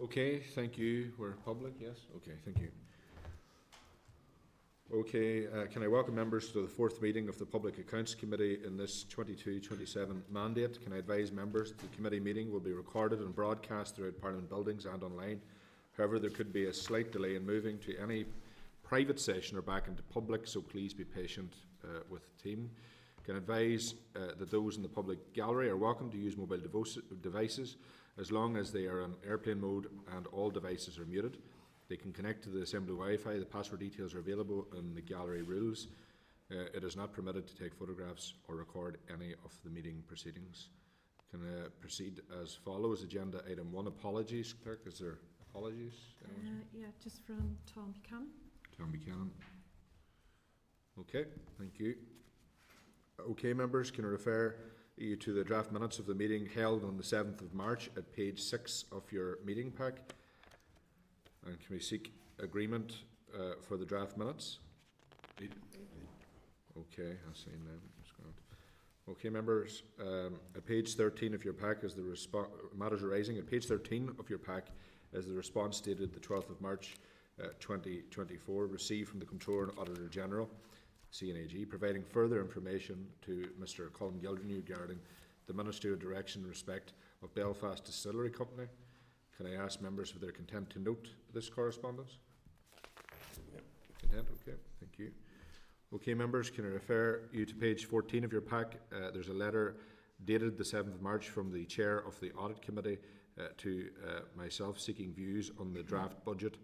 Okay, thank you. We're public, yes? Okay, thank you. Okay, can I welcome members to the fourth meeting of the Public Accounts Committee in this 22-27 mandate? Can I advise members that the committee meeting will be recorded and broadcast throughout Parliament buildings and online? However, there could be a slight delay in moving to any private session or back into public, so please be patient with the team. Can I advise that those in the public gallery are welcome to use mobile devices as long as they are on airplane mode and all devices are muted. They can connect to the Assembly Wi-Fi. The password details are available in the gallery rules. It is not permitted to take photographs or record any of the meeting proceedings. Can I proceed as follows? Agenda item 1, apologies. Clerk, is there apologies? Yeah, just from Tom Buchanan. Tom Buchanan. Okay, thank you. Okay, members, can I refer you to the draft minutes of the meeting held on the 7th of March at page 6 of your meeting pack? And can we seek agreement for the draft minutes? Okay, I've seen them. Okay, members, at page 13 of your pack is the matters arising. At page 13 of your pack is the response dated the 12th of March 2024, received from the Comptroller and Auditor General, CNAG, providing further information to Mr. Colin Gildernew regarding the ministerial direction in respect of Belfast Distillery Company. Can I ask members if they're content to note this correspondence? Yep. Content, okay, thank you. Okay, members, can I refer you to page 14 of your pack? There's a letter dated the 7th of March from the Chair of the Audit Committee to myself seeking views on the draft budget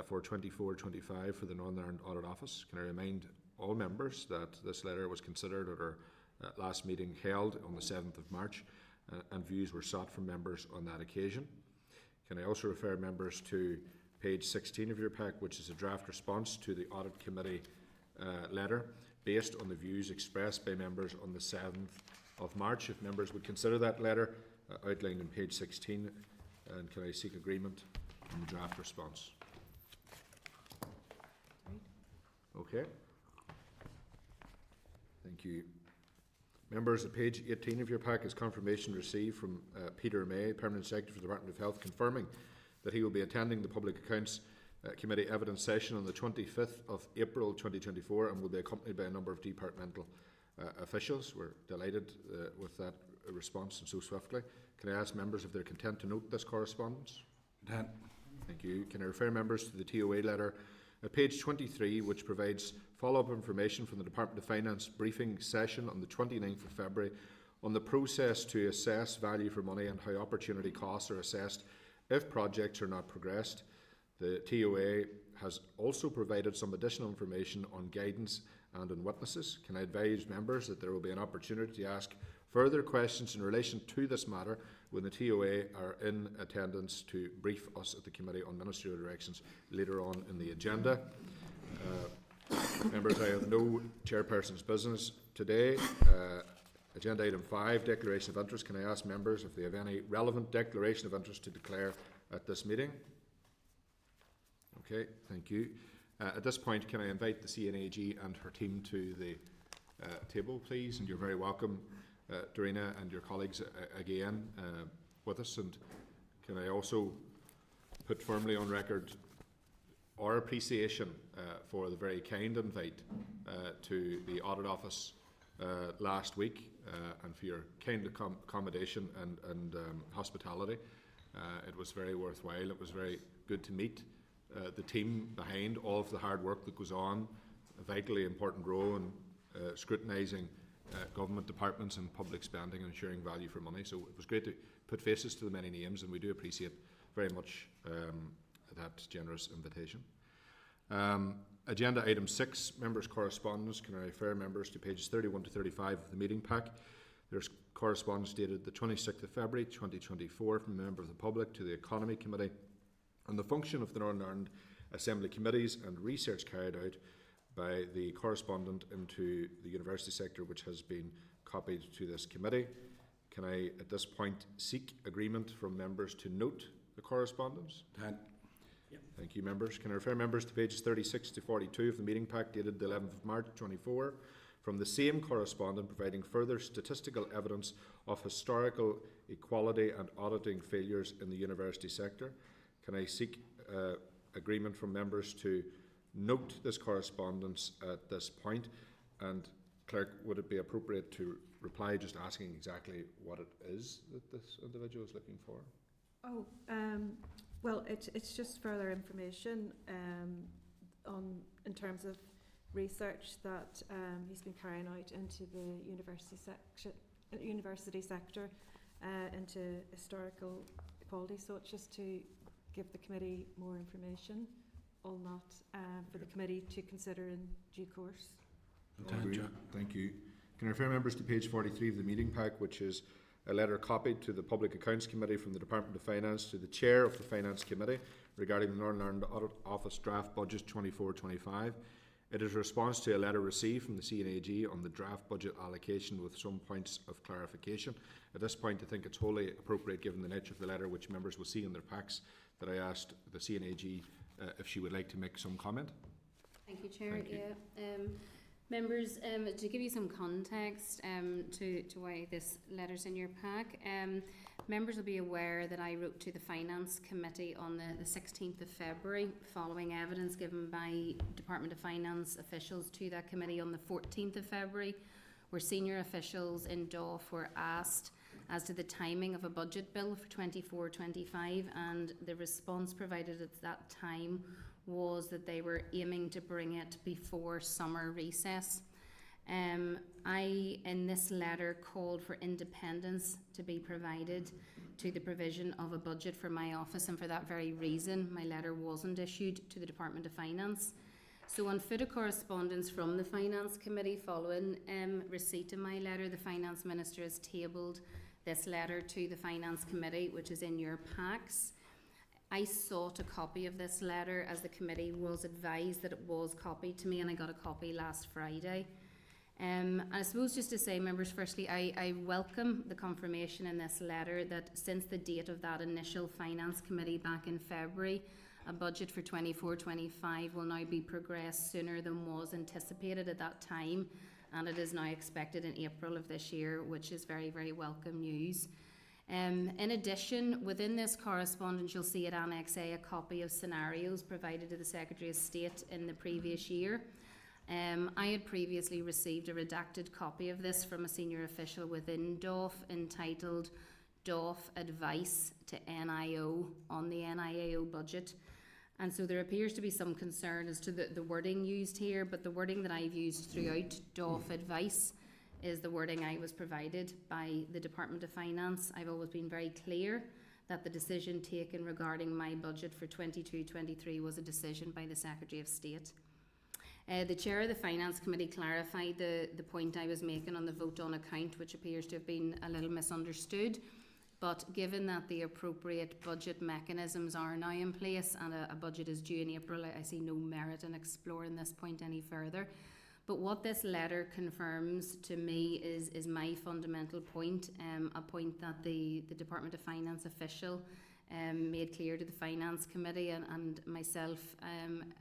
for 24-25 for the Northern Ireland Audit Office. Can I remind all members that this letter was considered at our last meeting held on the 7th of March and views were sought from members on that occasion. Can I also refer members to page 16 of your pack, which is a draft response to the Audit Committee letter based on the views expressed by members on the 7th of March. If members would consider that letter outlined in page 16, and can I seek agreement on the draft response? Okay. Thank you. Members, at page 18 of your pack is confirmation received from Peter May, Permanent Secretary for the Department of Health, confirming that he will be attending the Public Accounts Committee evidence session on the 25th of April 2024 and will be accompanied by a number of departmental officials. We're delighted with that response and so swiftly. Can I ask members if they're content to note this correspondence? Content. Thank you. Can I refer members to the TOA letter at page 23, which provides follow-up information from the Department of Finance briefing session on the 29th of February on the process to assess value for money and how opportunity costs are assessed if projects are not progressed. The TOA has also provided some additional information on guidance and on witnesses. Can I advise members that there will be an opportunity to ask further questions in relation to this matter when the TOA are in attendance to brief us at the Committee on Ministerial Directions later on in the agenda. Members, I have no chairperson's business today. Agenda item 5, declaration of interest. Can I ask members if they have any relevant declaration of interest to declare at this meeting? Okay, thank you. At this point, can I invite the CNAG and her team to the table, please? And you're very welcome, Dorina and your colleagues again with us. And can I also put firmly on record our appreciation for the very kind invite to the Audit Office last week and for your kind accommodation and hospitality. It was very worthwhile. It was very good to meet the team behind all of the hard work that goes on, a vitally important role in scrutinising government departments and public spending and ensuring value for money. So it was great to put faces to the many names, and we do appreciate very much that generous invitation. Agenda item 6, members' correspondence. Can I refer members to pages 31 to 35 of the meeting pack? There's correspondence dated the 26th of February 2024 from a member of the public to the Economy Committee on the function of the Northern Ireland Assembly Committees and research carried out by the correspondent into the university sector, which has been copied to this committee. Can I, at this point, seek agreement from members to note the correspondence? Content. Yep. Thank you, members. Can I refer members to pages 36 to 42 of the meeting pack dated the 11th of March 24 from the same correspondent providing further statistical evidence of historical equality and auditing failures in the university sector. Can I seek agreement from members to note this correspondence at this point? And Clerk, would it be appropriate to reply just asking exactly what it is that this individual is looking for? Oh, well, it's just further information in terms of research that he's been carrying out into the university sector into historical equality. So it's just to give the committee more information on that for the committee to consider in due course. Thank you. Can I refer members to page 43 of the meeting pack, which is a letter copied to the Public Accounts Committee from the Department of Finance to the Chair of the Finance Committee regarding the Northern Ireland Audit Office Draft Budget 24-25. It is a response to a letter received from the CNAG on the draft budget allocation with some points of clarification. At this point, I think it's wholly appropriate, given the nature of the letter, which members will see in their packs, that I asked the CNAG if she would like to make some comment. Thank you, Chair. Thank you. Members, to give you some context to why this letter's in your pack, members will be aware that I wrote to the Finance Committee on the 16th of February following evidence given by Department of Finance officials to that committee on the 14th of February, where senior officials in DOF were asked as to the timing of a budget bill for 24-25, and the response provided at that time was that they were aiming to bring it before summer recess. I, in this letter, called for independence to be provided to the provision of a budget for my office, and for that very reason, my letter wasn't issued to the Department of Finance. So on foot of correspondence from the Finance Committee following receipt of my letter, the Finance Minister has tabled this letter to the Finance Committee, which is in your packs. I sought a copy of this letter as the committee was advised that it was copied to me, and I got a copy last Friday. And I suppose just to say, members, firstly, I welcome the confirmation in this letter that since the date of that initial Finance Committee back in February, a budget for 24-25 will now be progressed sooner than was anticipated at that time, and it is now expected in April of this year, which is very, very welcome news. In addition, within this correspondence, you'll see at Annex A a copy of scenarios provided to the Secretary of State in the previous year. I had previously received a redacted copy of this from a senior official within DOF entitled DOF Advice to NIO on the NIAO budget. And so there appears to be some concern as to the wording used here, but the wording that I've used throughout DOF Advice is the wording I was provided by the Department of Finance. I've always been very clear that the decision taken regarding my budget for 22-23 was a decision by the Secretary of State. The Chair of the Finance Committee clarified the point I was making on the vote on account, which appears to have been a little misunderstood. But given that the appropriate budget mechanisms are now in place and a budget is due in April, I see no merit in exploring this point any further. But what this letter confirms to me is my fundamental point, a point that the Department of Finance official made clear to the Finance Committee and myself.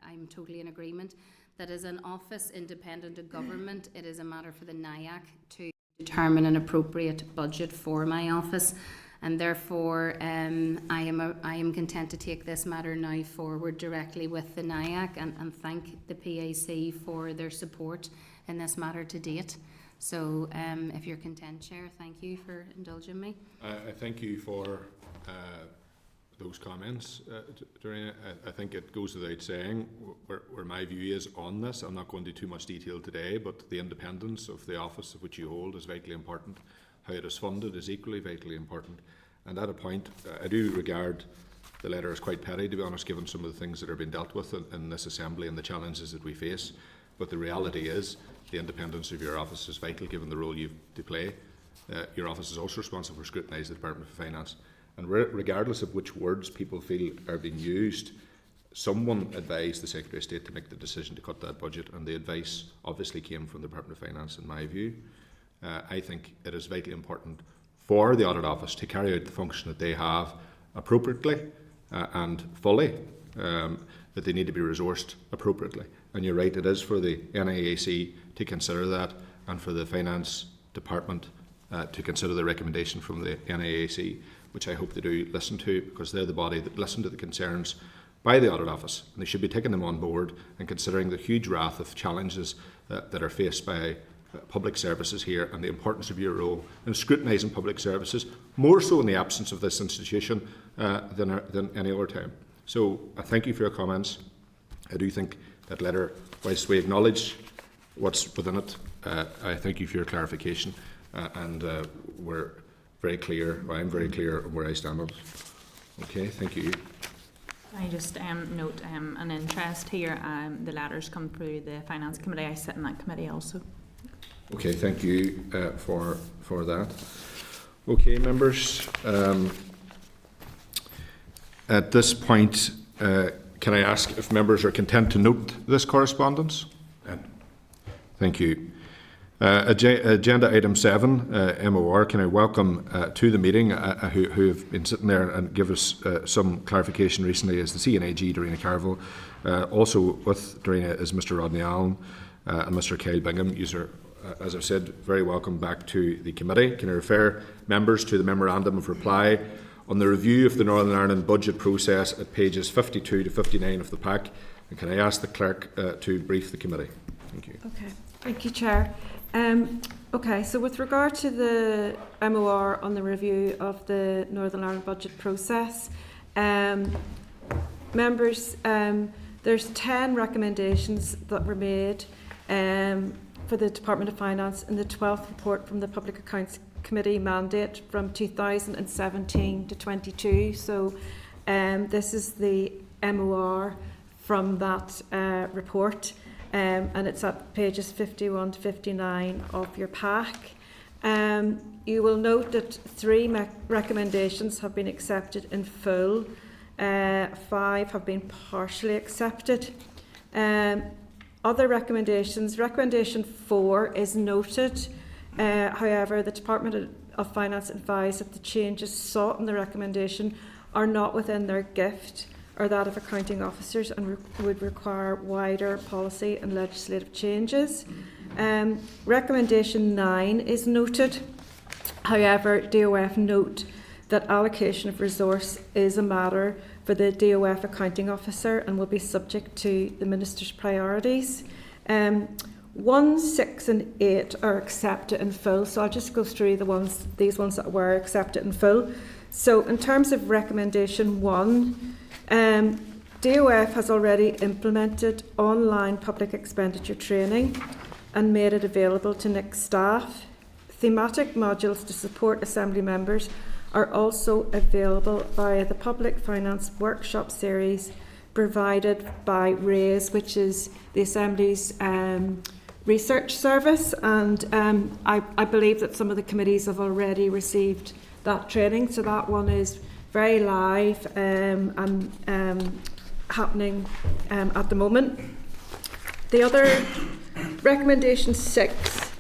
I'm totally in agreement that as an office independent of government, it is a matter for the NIAC to determine an appropriate budget for my office. And therefore, I am content to take this matter now forward directly with the NIAC and thank the PAC for their support in this matter to date. So if you're content, Chair, thank you for indulging me. I thank you for those comments, Doreen. I think it goes without saying where my view is on this. I'm not going into too much detail today, but the independence of the office of which you hold is vitally important. How it is funded is equally vitally important. And at a point, I do regard the letter as quite petty, to be honest, given some of the things that are being dealt with in this Assembly and the challenges that we face. But the reality is the independence of your office is vital, given the role you have to play. Your office is also responsible for scrutinising the Department of Finance. And regardless of which words people feel are being used, someone advised the Secretary of State to make the decision to cut that budget, and the advice obviously came from the Department of Finance, in my view. I think it is vitally important for the Audit Office to carry out the function that they have appropriately and fully, that they need to be resourced appropriately. And you're right, it is for the NIAC to consider that, and for the Finance Department to consider the recommendation from the NAAC, which I hope they do listen to, because they're the body that listen to the concerns by the Audit Office, and they should be taking them on board and considering the huge raft of challenges that are faced by public services here, and the importance of your role in scrutinising public services, more so in the absence of this institution than any other time. So I thank you for your comments. I do think that letter, whilst we acknowledge what's within it, I thank you for your clarification, and we're very clear, or I'm very clear on where I stand on it. Okay, thank you. I just note an interest here. The letters come through the Finance Committee. I sit in that committee also. Okay, thank you for that. Okay, members. At this point, can I ask if members are content to note this correspondence? Thank you. Agenda item 7, MOR. Can I welcome to the meeting who have been sitting there and give us some clarification recently is the CNAG, Dorina Carville. Also with Dorina is Mr. Rodney Allen and Mr. Kyle Bingham. User, as I've said, very welcome back to the committee. Can I refer members to the memorandum of reply on the review of the Northern Ireland budget process at pages 52 to 59 of the pack? And can I ask the clerk to brief the committee? Thank you. Okay, thank you, Chair. Okay, so with regard to the MOR on the review of the Northern Ireland budget process, members, there's 10 recommendations that were made for the Department of Finance in the 12th report from the Public Accounts Committee mandate from 2017 to 22. So this is the MOR from that report. And it's at pages 51 to 59 of your pack. You will note that 3 recommendations have been accepted in full. 5 have been partially accepted. Other recommendations, recommendation 4 is noted. However, the Department of Finance advised that the changes sought in the recommendation are not within their gift or that of accounting officers and would require wider policy and legislative changes. Recommendation 9 is noted. However, DOF note that allocation of resource is a matter for the DOF accounting officer and will be subject to the Minister's priorities. 1, 6 and 8 are accepted in full, so I'll just go through these ones that were accepted in full. So in terms of recommendation 1, DOF has already implemented online public expenditure training and made it available to NIC staff. Thematic modules to support Assembly members are also available via the Public Finance Workshop series provided by RAISE, which is the Assembly's research service, and I believe that some of the committees have already received that training, so that one is very live and happening at the moment. The other, recommendation 6,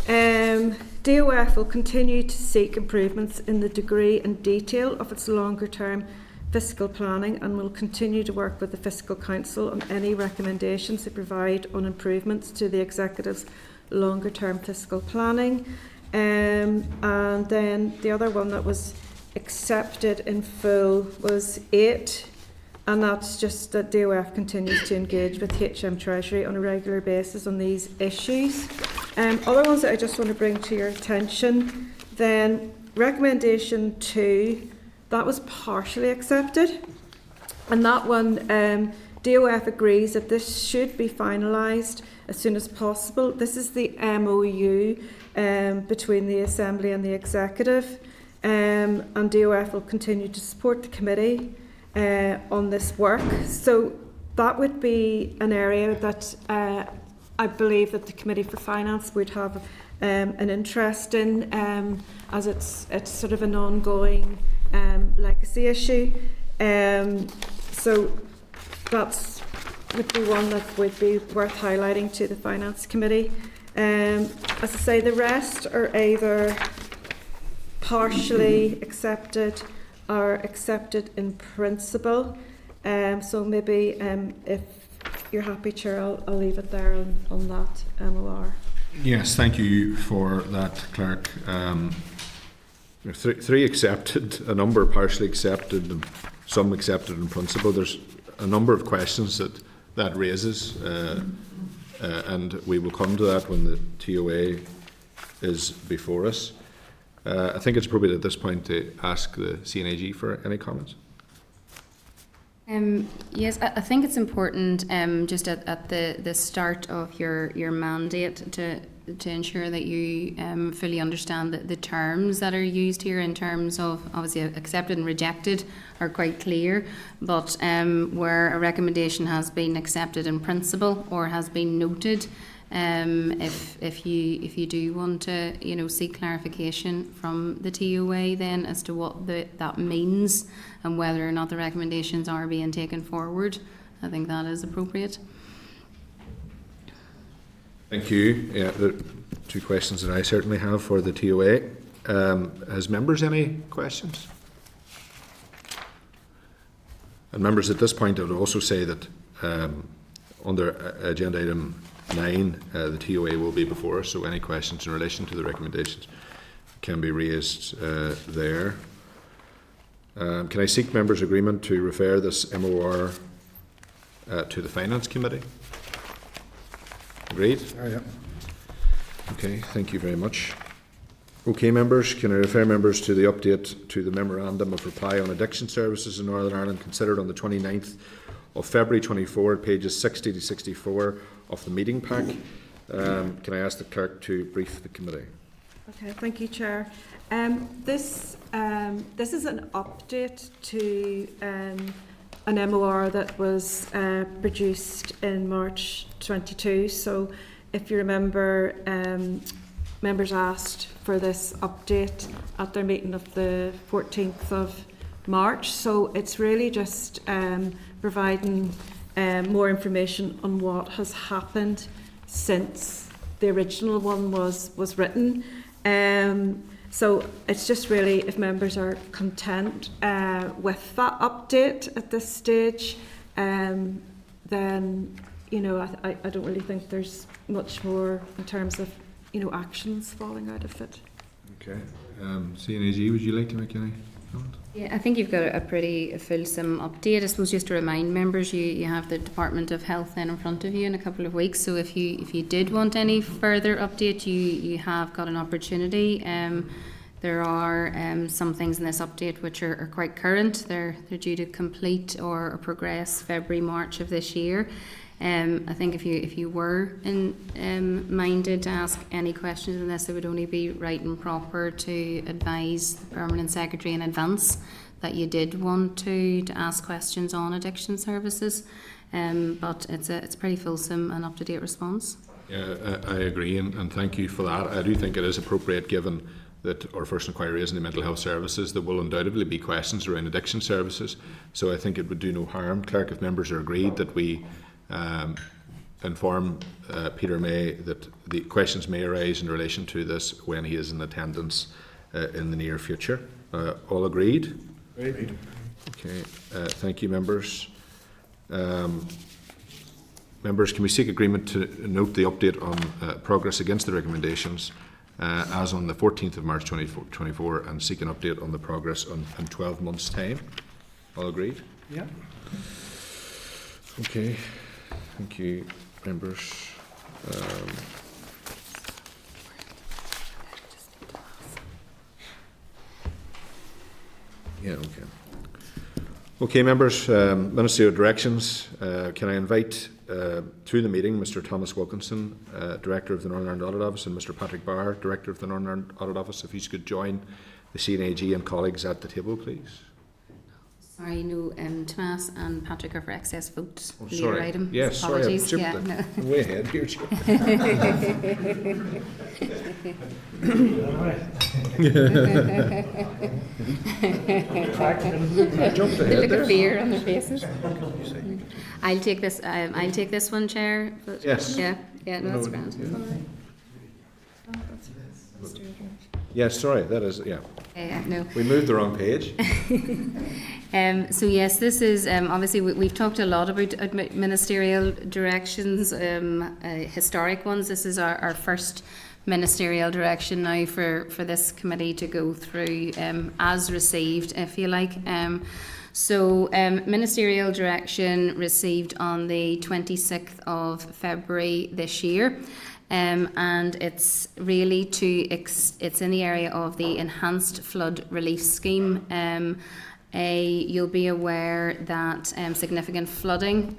DOF will continue to seek improvements in the degree and detail of its longer term fiscal planning and will continue to work with the Fiscal Council on any recommendations they provide on improvements to the Executive's longer term fiscal planning. And then the other one that was accepted in full was 8, and that's just that DOF continues to engage with HM Treasury on a regular basis on these issues. Other ones that I just want to bring to your attention, then recommendation 2, that was partially accepted, and that one DOF agrees that this should be finalised as soon as possible. This is the MOU between the Assembly and the Executive. And DOF will continue to support the committee on this work. So that would be an area that I believe that the Committee for Finance would have an interest in, as it's sort of an ongoing legacy issue. So that's would be one that would be worth highlighting to the Finance Committee. As I say, the rest are either partially accepted or accepted in principle. So maybe if you're happy, Chair, I'll leave it there on that MOR. Yes, thank you for that, Clerk. Three accepted, a number partially accepted, and some accepted in principle. There's a number of questions that raises, and we will come to that when the TOA is before us. I think it's appropriate at this point to ask the CNAG for any comments. Yes, I think it's important just at the start of your mandate to ensure that you fully understand the terms that are used here in terms of obviously accepted and rejected are quite clear, but where a recommendation has been accepted in principle or has been noted, if you do want to seek clarification from the TOA then as to what that means and whether or not the recommendations are being taken forward, I think that is appropriate. Thank you. Yeah, the two questions that I certainly have for the TOA. Has members any questions? And members, at this point I would also say that under agenda item 9, the TOA will be before us, so any questions in relation to the recommendations can be raised there. Can I seek members' agreement to refer this MOR to the Finance Committee? Agreed? Oh, yeah. Okay, thank you very much. Okay, members, can I refer members to the update to the Memorandum of Reply on Addiction Services in Northern Ireland considered on the 29th of February 24, pages 60 to 64 of the meeting pack. Can I ask the clerk to brief the committee? Okay, thank you, Chair. This is an update to an MOR that was produced in March 22. So, if you remember, members asked for this update at their meeting of the 14th of March. So it's really just providing more information on what has happened since the original one was written. So it's just really, if members are content with that update at this stage, then I don't really think there's much more in terms of actions falling out of it. Okay. CNAG, would you like to make any comment? Yeah, I think you've got a pretty fulsome update. I suppose just to remind members, you have the Department of Health then in front of you in a couple of weeks. So if you did want any further update, you have got an opportunity. There are some things in this update which are quite current. They're due to complete or progress February, March of this year. I think if you were minded to ask any questions on this, it would only be right and proper to advise the Permanent Secretary in advance that you did want to ask questions on addiction services. But it's a pretty fulsome and up-to-date response. Yeah, I agree, and thank you for that. I do think it is appropriate, given that our first inquiry is in the mental health services. There will undoubtedly be questions around addiction services, so I think it would do no harm, Clerk, if members are agreed that we inform Peter May that the questions may arise in relation to this when he is in attendance in the near future. All agreed? Agreed. Okay, thank you, members. Members, can we seek agreement to note the update on progress against the recommendations as on the 14th of March 2024 and seek an update on the progress in 12 months' time? All agreed? Yeah. Okay. Thank you, members. Yeah, okay. Okay, members, ministerial directions. Can I invite to the meeting Mr. Thomas Wilkinson, Director of the Northern Ireland Audit Office, and Mr. Patrick Barr, Director of the Northern Ireland Audit Office, if you could join the CNAG and colleagues at the table, please. Sorry, no, Tomas and Patrick are for excess vote. Oh, Leader sorry. item. Yes, sorry, I've Apologies. jumped Yeah, it. no. I'm way ahead here, Chair. I jumped They ahead look there. at fear on their faces. I'll take this one, Chair. But Yes. Yeah, no, that's No, grand. yeah. Yes, sorry, that is, yeah. No. We moved the wrong page. So yes, this is obviously we've talked a lot about ministerial directions, historic ones. This is our first ministerial direction now for this committee to go through as received, if you like. So ministerial direction received on the 26th of February this year. And it's really it's in the area of the Enhanced Flood Relief Scheme. You'll be aware that significant flooding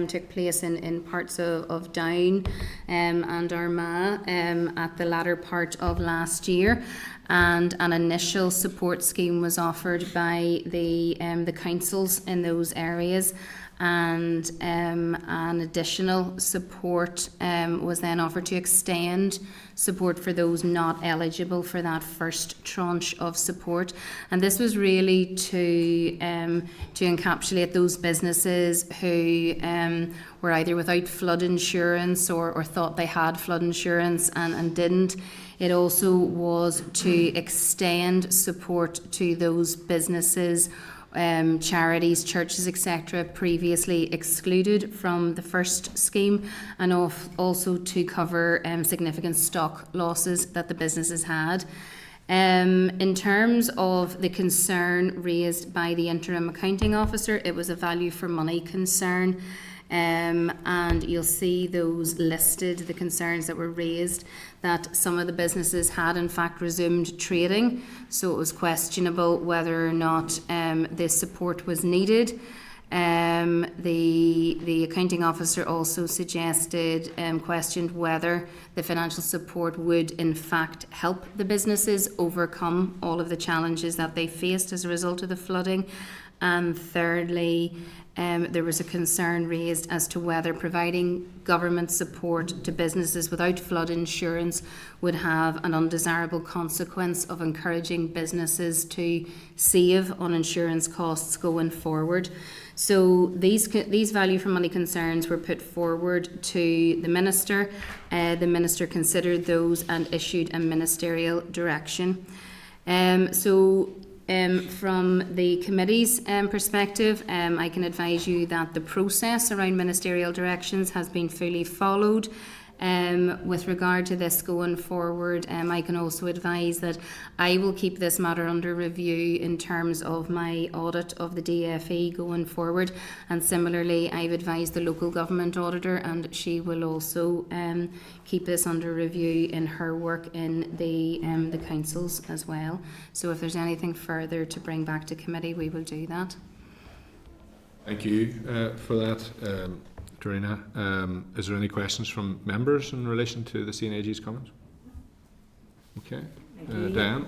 took place in parts of Down and Armagh at the latter part of last year, and an initial support scheme was offered by the councils in those areas, and an additional support was then offered to extend support for those not eligible for that first tranche of support. And this was really to encapsulate those businesses who were either without flood insurance or thought they had flood insurance and didn't. It also was to extend support to those businesses, charities, churches, etc., previously excluded from the first scheme, and also to cover significant stock losses that the businesses had. In terms of the concern raised by the interim accounting officer, it was a value for money concern. And you'll see those listed, the concerns that were raised, that some of the businesses had in fact resumed trading, so it was questionable whether or not this support was needed. The accounting officer also questioned whether the financial support would in fact help the businesses overcome all of the challenges that they faced as a result of the flooding. And thirdly, there was a concern raised as to whether providing government support to businesses without flood insurance would have an undesirable consequence of encouraging businesses to save on insurance costs going forward. So these value for money concerns were put forward to the Minister. The Minister considered those and issued a ministerial direction. From the committee's perspective, I can advise you that the process around ministerial directions has been fully followed. With regard to this going forward, I can also advise that I will keep this matter under review in terms of my audit of the DFE going forward, and similarly I've advised the local government auditor, and she will also keep this under review in her work in the councils as well. So if there's anything further to bring back to committee, we will do that. Thank you for that, Dorina. Is there any questions from members in relation to the CNAG's comments? Okay. Diane?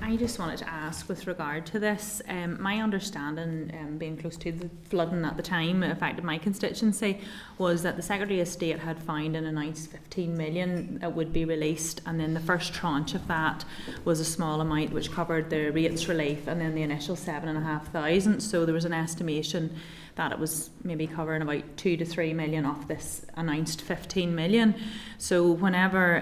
I just wanted to ask with regard to this, my understanding, being close to the flooding at the time it affected my constituency, was that the Secretary of State had found and announced 15 million that would be released, and then the first tranche of that was a small amount which covered the rates relief, and then the initial 7,500. So there was an estimation that it was maybe covering about 2 to 3 million of this announced 15 million. So whenever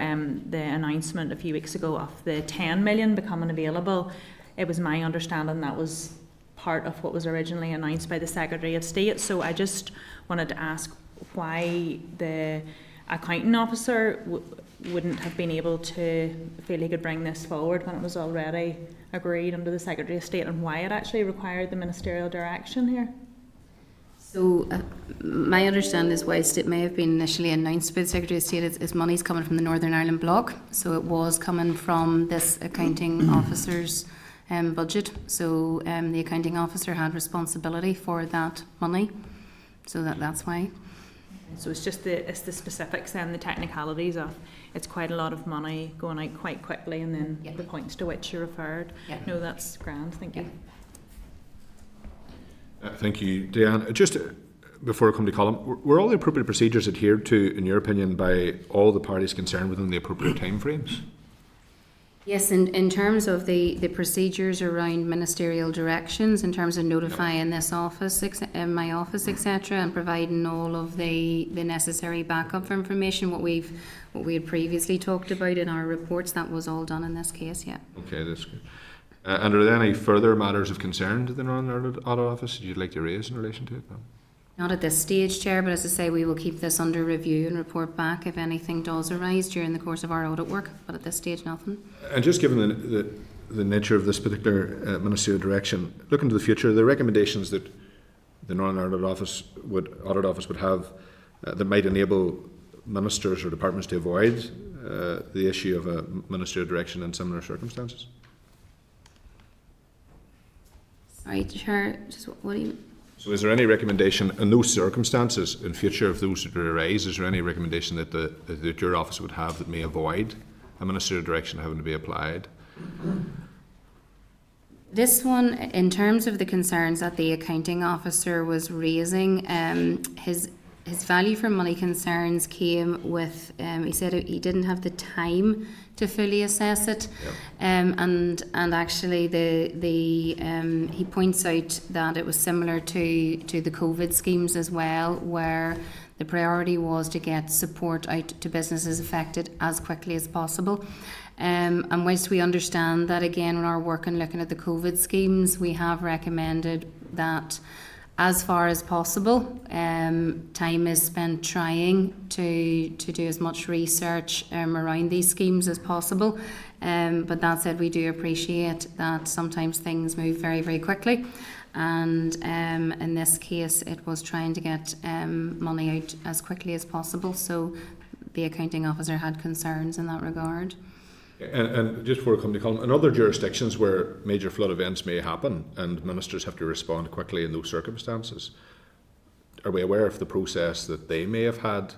the announcement a few weeks ago of the 10 million becoming available, it was my understanding that was part of what was originally announced by the Secretary of State. So I just wanted to ask why the accounting officer wouldn't have been able to feel he could bring this forward when it was already agreed under the Secretary of State, and why it actually required the ministerial direction here. So my understanding is, whilst it may have been initially announced by the Secretary of State, is money's coming from the Northern Ireland Bloc, so it was coming from this accounting officer's budget. So the accounting officer had responsibility for that money, so that's why. So it's the specifics and the technicalities of it's quite a lot of money going out quite quickly, and then the points to which you referred. No, that's grand. Thank you. Thank you, Diane. Just before I come to Colin, were all the appropriate procedures adhered to, in your opinion, by all the parties concerned within the appropriate timeframes? Yes, in terms of the procedures around ministerial directions, in terms of notifying this office, my office, etc., and providing all of the necessary backup information, what we had previously talked about in our reports, that was all done in this case. Yeah. Okay, that's good. And are there any further matters of concern to the Northern Ireland Audit Office that you'd like to raise in relation to it? No? Not at this stage, Chair, but as I say, we will keep this under review and report back if anything does arise during the course of our audit work, but at this stage, nothing. And just given the nature of this particular ministerial direction, looking to the future, the recommendations that the Northern Ireland Audit Office would have that might enable ministers or departments to avoid the issue of a ministerial direction in similar circumstances? Sorry, Chair, just what do you... So is there any recommendation in those circumstances, in future, if those were to arise, is there any recommendation that that your office would have that may avoid a ministerial direction having to be applied? This one, in terms of the concerns that the accounting officer was raising, his value for money concerns came with, he said he didn't have the time to fully assess it. Yep. And actually he points out that it was similar to the COVID schemes as well, where the priority was to get support out to businesses affected as quickly as possible. And whilst we understand that, again, in our work and looking at the COVID schemes, we have recommended that as far as possible, time is spent trying to do as much research around these schemes as possible. But that said, we do appreciate that sometimes things move very, very quickly. And in this case, it was trying to get money out as quickly as possible. So the accounting officer had concerns in that regard. And just before I come to Colin, in other jurisdictions where major flood events may happen and ministers have to respond quickly in those circumstances, are we aware of the process that they may have had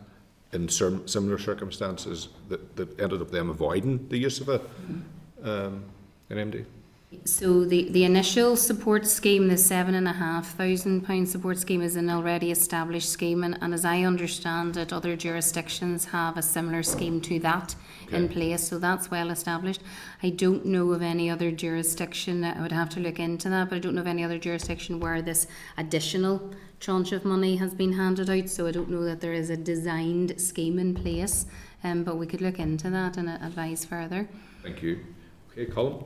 in similar circumstances that ended up them avoiding the use of an MD? So the initial support scheme, the £7,500 support scheme, is an already established scheme, and as I understand it, other jurisdictions have a similar scheme to that in place, so that's well established. I don't know of any other jurisdiction, I would have to look into that, but I don't know of any other jurisdiction where this additional tranche of money has been handed out, so I don't know that there is a designed scheme in place, but we could look into that and advise further. Thank you. Okay, Colin?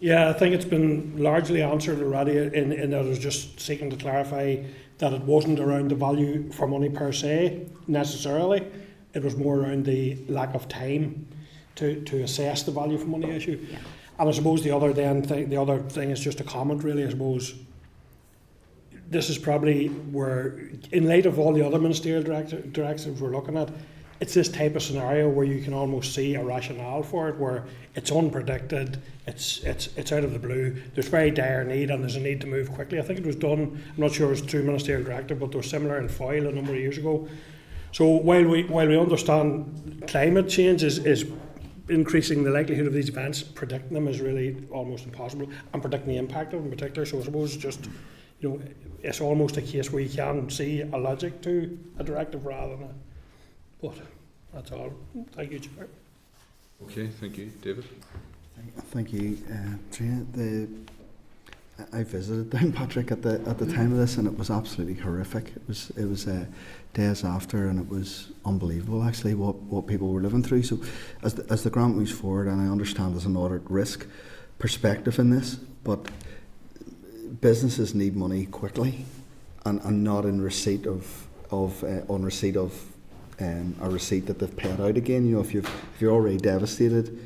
Yeah, I think it's been largely answered already in that I was just seeking to clarify that it wasn't around the value for money per se necessarily. It was more around the lack of time to assess the value for money issue. Yeah. And I suppose the other thing is just a comment really. I suppose this is probably where, in light of all the other ministerial directives we're looking at, it's this type of scenario where you can almost see a rationale for it, where it's unpredicted, it's out of the blue, there's very dire need and there's a need to move quickly. I think it was done, I'm not sure it was through ministerial directive, but they were similar in Foyle a number of years ago. So while we understand climate change is increasing the likelihood of these events, predicting them is really almost impossible, and predicting the impact of them in particular. So I suppose just, it's almost a case where you can see a logic to a directive rather than a... But that's all. Thank you, Chair. Okay, thank you. David? Thank you, Trina. I visited Downpatrick at the time of this, and it was absolutely horrific. It was days after, and it was unbelievable actually what people were living through. So as the grant moves forward, and I understand there's an audit risk perspective in this, but businesses need money quickly, and not in receipt of on receipt of a receipt that they've paid out again. If you're already devastated,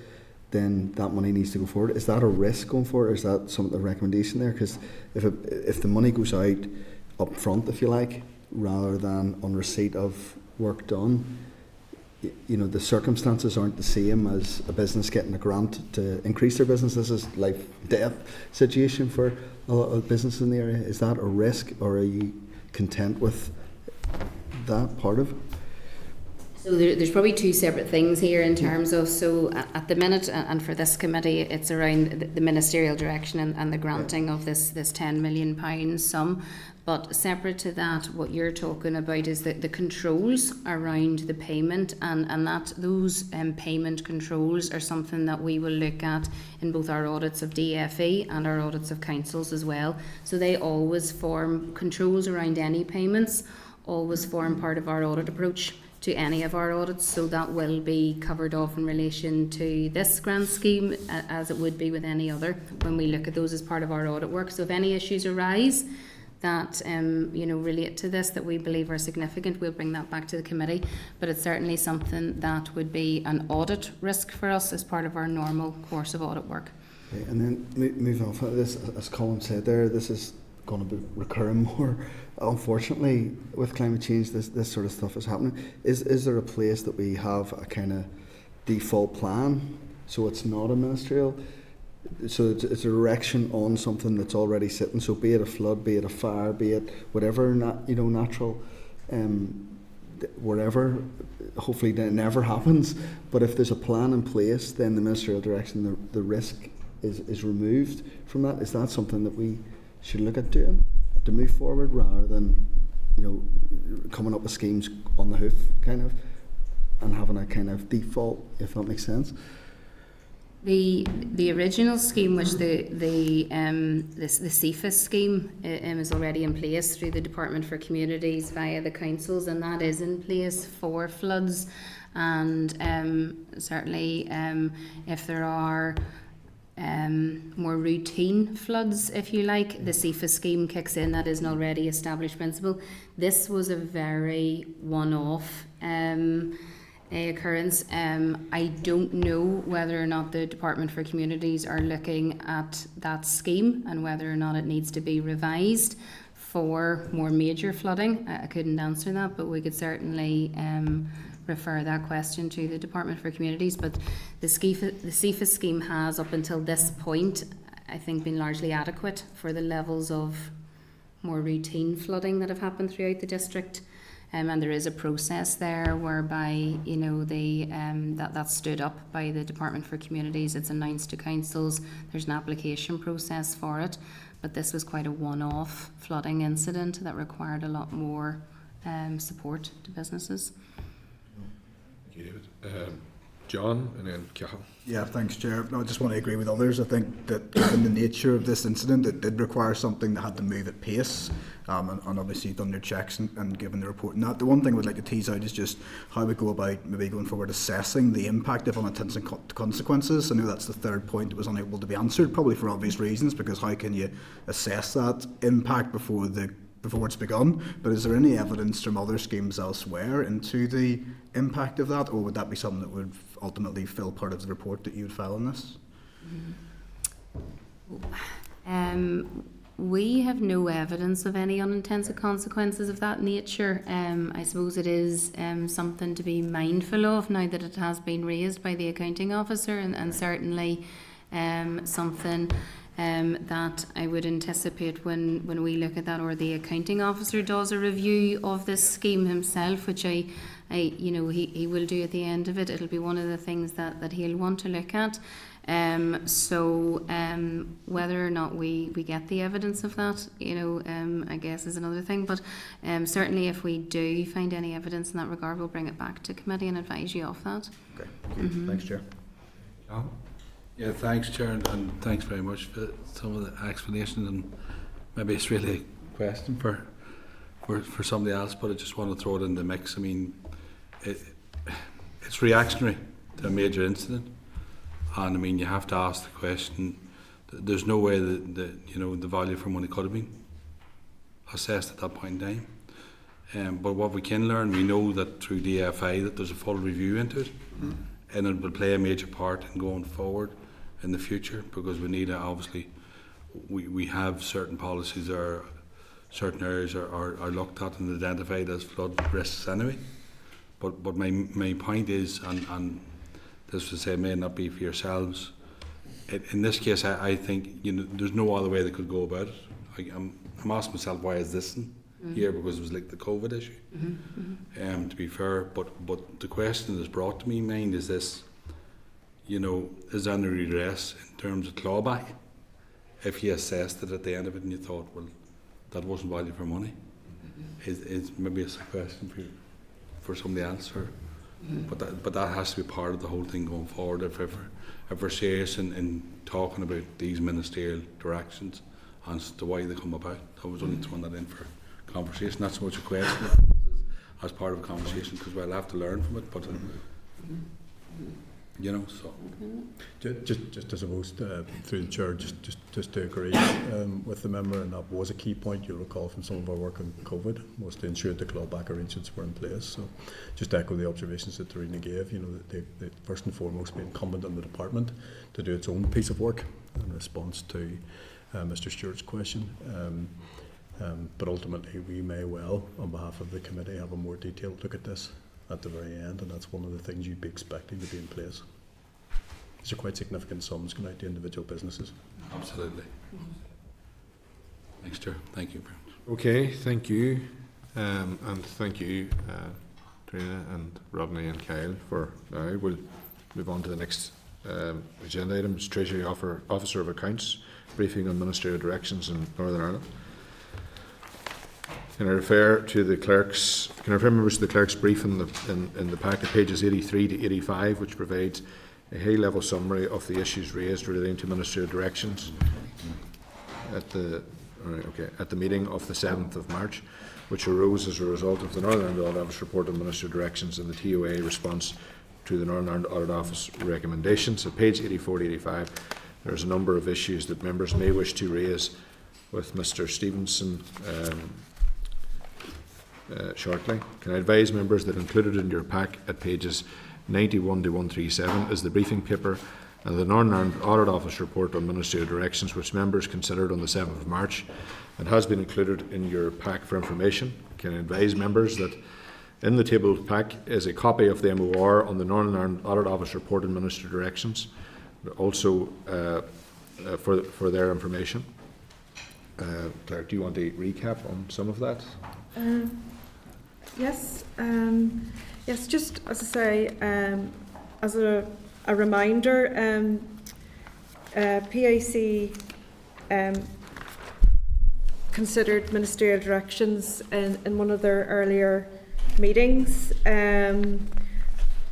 then that money needs to go forward. Is that a risk going forward, or is that some of the recommendation there? Because if the money goes out up front, if you like, rather than on receipt of work done, the circumstances aren't the same as a business getting a grant to increase their business. This is life death situation for a lot of businesses in the area. Is that a risk, or are you content with that part of it? So there's probably two separate things here in terms of, so at the minute, and for this committee, it's around the ministerial direction and the granting of this £10 million sum. But separate to that, what you're talking about is the controls around the payment, and that those payment controls are something that we will look at in both our audits of DFE and our audits of councils as well. So they always form controls around any payments, always form part of our audit approach to any of our audits, so that will be covered off in relation to this grant scheme as it would be with any other when we look at those as part of our audit work. So if any issues arise that relate to this that we believe are significant, we'll bring that back to the committee, but it's certainly something that would be an audit risk for us as part of our normal course of audit work. Okay, and then moving on from this, as Colin said there, this is going to be recurring more. Unfortunately, with climate change, this sort of stuff is happening. Is there a place that we have a kind of default plan, so it's not a ministerial? So it's a direction on something that's already sitting. So be it a flood, be it a fire, be it whatever natural, wherever. Hopefully that never happens. But if there's a plan in place, then the ministerial direction, the risk is removed from that. Is that something that we should look at doing to move forward, rather than coming up with schemes on the hoof kind of, and having a kind of default, if that makes sense? The original scheme, which the CEFA scheme is already in place through the Department for Communities via the councils, and that is in place for floods. And certainly, if there are more routine floods, if you like, the CEFA scheme kicks in. That is an already established principle. This was a very one-off occurrence. I don't know whether or not the Department for Communities are looking at that scheme and whether or not it needs to be revised for more major flooding. I couldn't answer that, but we could certainly refer that question to the Department for Communities. But the CEFA scheme has, up until this point, I think been largely adequate for the levels of more routine flooding that have happened throughout the district. And there is a process there whereby, that stood up by the Department for Communities. It's announced to councils. There's an application process for it. But this was quite a one-off flooding incident that required a lot more support to businesses. Thank you, David. John, and then Cathal. Yeah, thanks, Chair. No, I just want to agree with others. I think that given the nature of this incident, it did require something that had to move at pace, and obviously you've done your checks and given the report. And that, the one thing I would like to tease out is just how we go about maybe going forward assessing the impact of unintended consequences. I know that's the third point that was unable to be answered, probably for obvious reasons, because how can you assess that impact before it's begun? But is there any evidence from other schemes elsewhere into the impact of that, or would that be something that would ultimately fill part of the report that you would file on this? We have no evidence of any unintended consequences of that nature. I suppose it is something to be mindful of now that it has been raised by the accounting officer, and certainly something that I would anticipate when we look at that, or the accounting officer does a review of this scheme himself, which he will do at the end of it. It'll be one of the things that he'll want to look at. Whether or not we get the evidence of that, I guess is another thing. But certainly if we do find any evidence in that regard, we'll bring it back to committee and advise you of that. Okay, thanks, Chair. Yeah, thanks, Chair, and thanks very much for some of the explanations. And maybe it's really a question for somebody else, but I just want to throw it in the mix. I mean, it's reactionary to a major incident, and I mean, you have to ask the question. There's no way that the value for money could have been assessed at that point in time. But what we can learn, we know that through DFI that there's a full review into it, and it will play a major part in going forward in the future, because we need to, obviously, we have certain policies or certain areas are looked at and identified as flood risks anyway. But my point is, and this to say may not be for yourselves, in this case I think there's no other way they could go about it. I'm asking myself, why is this here? Because it was like the COVID issue. To be fair, but the question that's brought to me mind is this: is there any redress in terms of clawback if you assessed it at the end of it and you thought, well, that wasn't value for money? Is maybe it's a question for somebody else, or but that has to be part of the whole thing going forward. If we're serious in talking about these ministerial directions and as to why they come about. I was only throwing that in for conversation. Not so much a question as part of a conversation, because we'll have to learn from it. But you know, so Just I suppose through the chair, just to agree with the member, and that was a key point you'll recall from some of our work on COVID, was to ensure the clawback arrangements were in place. So just to echo the observations that Tarina gave, you know, that first and foremost be incumbent on the department to do its own piece of work in response to Mr. Stewart's question. But ultimately we may well, on behalf of the committee, have a more detailed look at this at the very end, and that's one of the things you'd be expecting to be in place. These are quite significant sums going out to individual businesses. absolutely. Thanks, Chair. Thank you, Brian. Okay, thank you. And thank you, Trina and Rodney and Kyle for now. We'll move on to the next agenda item, Treasury Officer of Accounts, briefing on ministerial directions in Northern Ireland. Can I refer members to the clerk's brief in the packet, pages 83 to 85, which provides a high-level summary of the issues raised relating to ministerial directions at the meeting of the 7th of March, which arose as a result of the Northern Ireland Audit Office report on ministerial directions and the TOA response to the Northern Ireland Audit Office recommendations. At page 84 to 85, there's a number of issues that members may wish to raise with Mr. Stevenson shortly. Can I advise members that included in your pack at pages 91 to 137 is the briefing paper and the Northern Ireland Audit Office report on ministerial directions, which members considered on the 7th of March and has been included in your pack for information. Can I advise members that in the tabled pack is a copy of the MOR on the Northern Ireland Audit Office report on ministerial directions, also for their information. Claire, do you want to recap on some of that? Yes. Yes, just as I say, as a reminder, PAC considered ministerial directions in one of their earlier meetings, and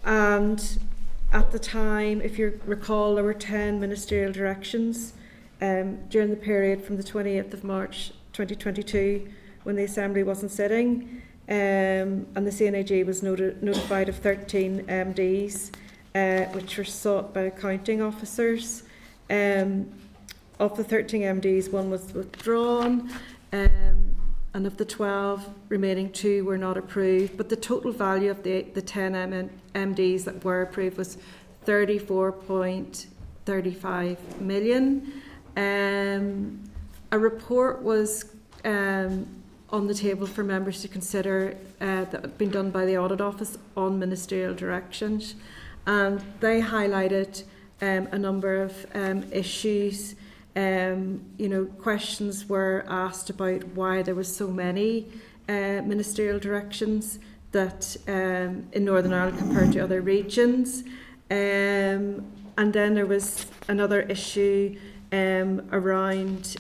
at the time, if you recall, there were 10 ministerial directions during the period from the 28th of March 2022, when the Assembly wasn't sitting, and the CNAG was notified of 13 MDs, which were sought by accounting officers. Of the 13 MDs, one was withdrawn, and of the 12 remaining, 2 were not approved. But the total value of the 10 MDs that were approved was 34.35 million. A report was on the table for members to consider that had been done by the Audit Office on ministerial directions, and they highlighted a number of issues. Questions were asked about why there was so many ministerial directions that in Northern Ireland compared to other regions, and then there was another issue around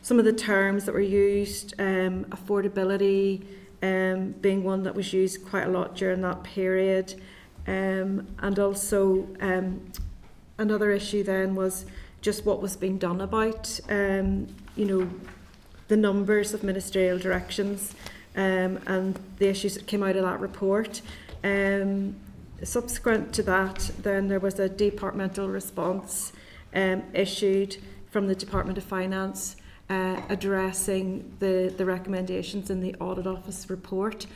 some of the terms that were used, affordability being one that was used quite a lot during that period, and also another issue then was just what was being done about the numbers of ministerial directions and the issues that came out of that report. Subsequent to that, then there was a departmental response issued from the Department of Finance addressing the recommendations in the Audit Office report,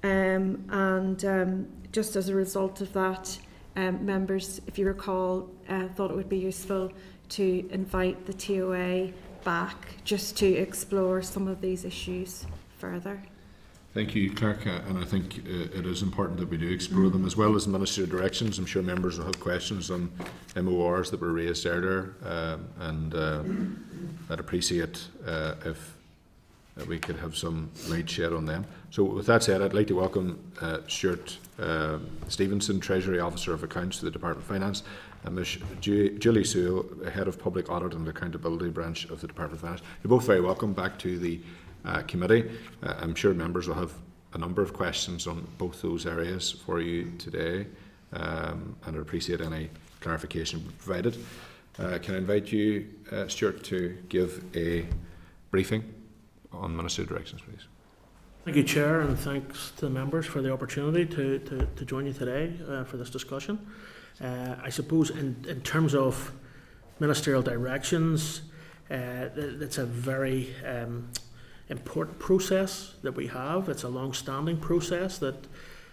and just as a result of that, members, if you recall, thought it would be useful to invite the TOA back just to explore some of these issues further. Thank you, Clerk, and I think it is important that we do explore them as well as the ministerial directions. I'm sure members will have questions on MORs that were raised earlier, and I'd appreciate if we could have some light shed on them. So with that said, I'd like to welcome Stuart Stevenson, Treasury Officer of Accounts to the Department of Finance, and Ms. Julie Sewell, Head of Public Audit and Accountability Branch of the Department of Finance. You're both very welcome back to the committee. I'm sure members will have a number of questions on both those areas for you today, and I'd appreciate any clarification provided. Can I invite you, Stuart, to give a briefing on ministerial directions, please? Thank you, Chair, and thanks to the members for the opportunity to join you today for this discussion. I suppose in terms of ministerial directions, it's a very important process that we have. It's a long-standing process that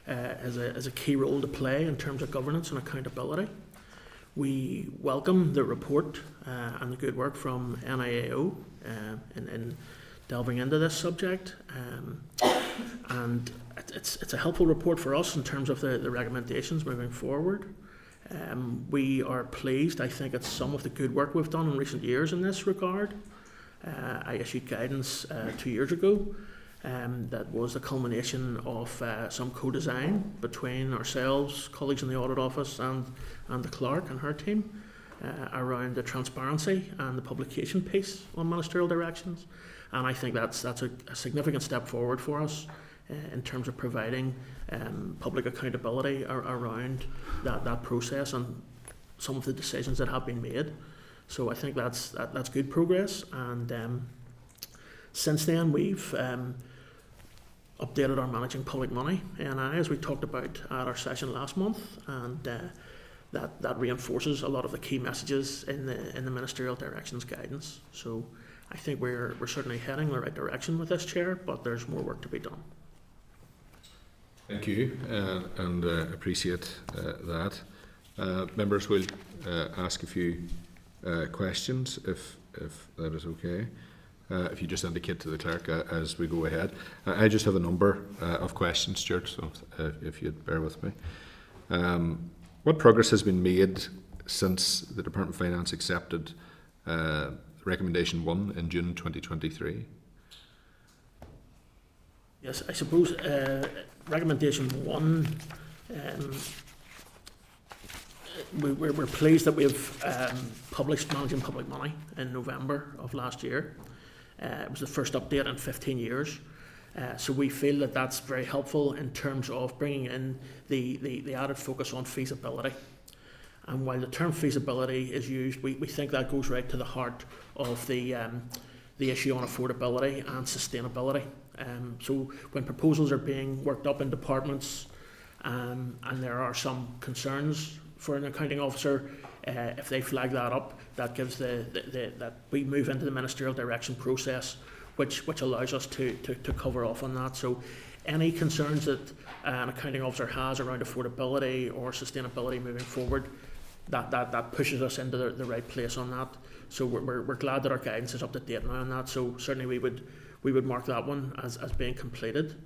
has a key role to play in terms of governance and accountability. We welcome the report and the good work from NIAO in delving into this subject, and it's a helpful report for us in terms of the recommendations moving forward. We are pleased, I think, at some of the good work we've done in recent years in this regard. I issued guidance 2 years ago that was the culmination of some co-design between ourselves, colleagues in the Audit Office and the clerk and her team around the transparency and the publication piece on ministerial directions. And I think that's a significant step forward for us in terms of providing public accountability around that process and some of the decisions that have been made. So I think that's good progress. And since then, we've updated our managing public money, and as we talked about at our session last month, and that reinforces a lot of the key messages in the ministerial directions guidance. So I think we're certainly heading in the right direction with this, Chair, but there's more work to be done. Thank you, and appreciate that. Members will ask a few questions, if that is okay. If you just indicate to the clerk as we go ahead. I just have a number of questions, Stuart, so if you'd bear with me. What progress has been made since the Department of Finance accepted Recommendation 1 in June 2023? Yes, I suppose Recommendation 1, we're pleased that we've published Managing Public Money in November of last year. It was the first update in 15 years. So we feel that that's very helpful in terms of bringing in the added focus on feasibility. And while the term feasibility is used, we think that goes right to the heart of the issue on affordability and sustainability. So when proposals are being worked up in departments and there are some concerns for an accounting officer, if they flag that up, that gives that we move into the ministerial direction process, which allows us to cover off on that. So any concerns that an accounting officer has around affordability or sustainability moving forward, that pushes us into the right place on that. So we're glad that our guidance is up to date now on that. So certainly we would mark that one as being completed.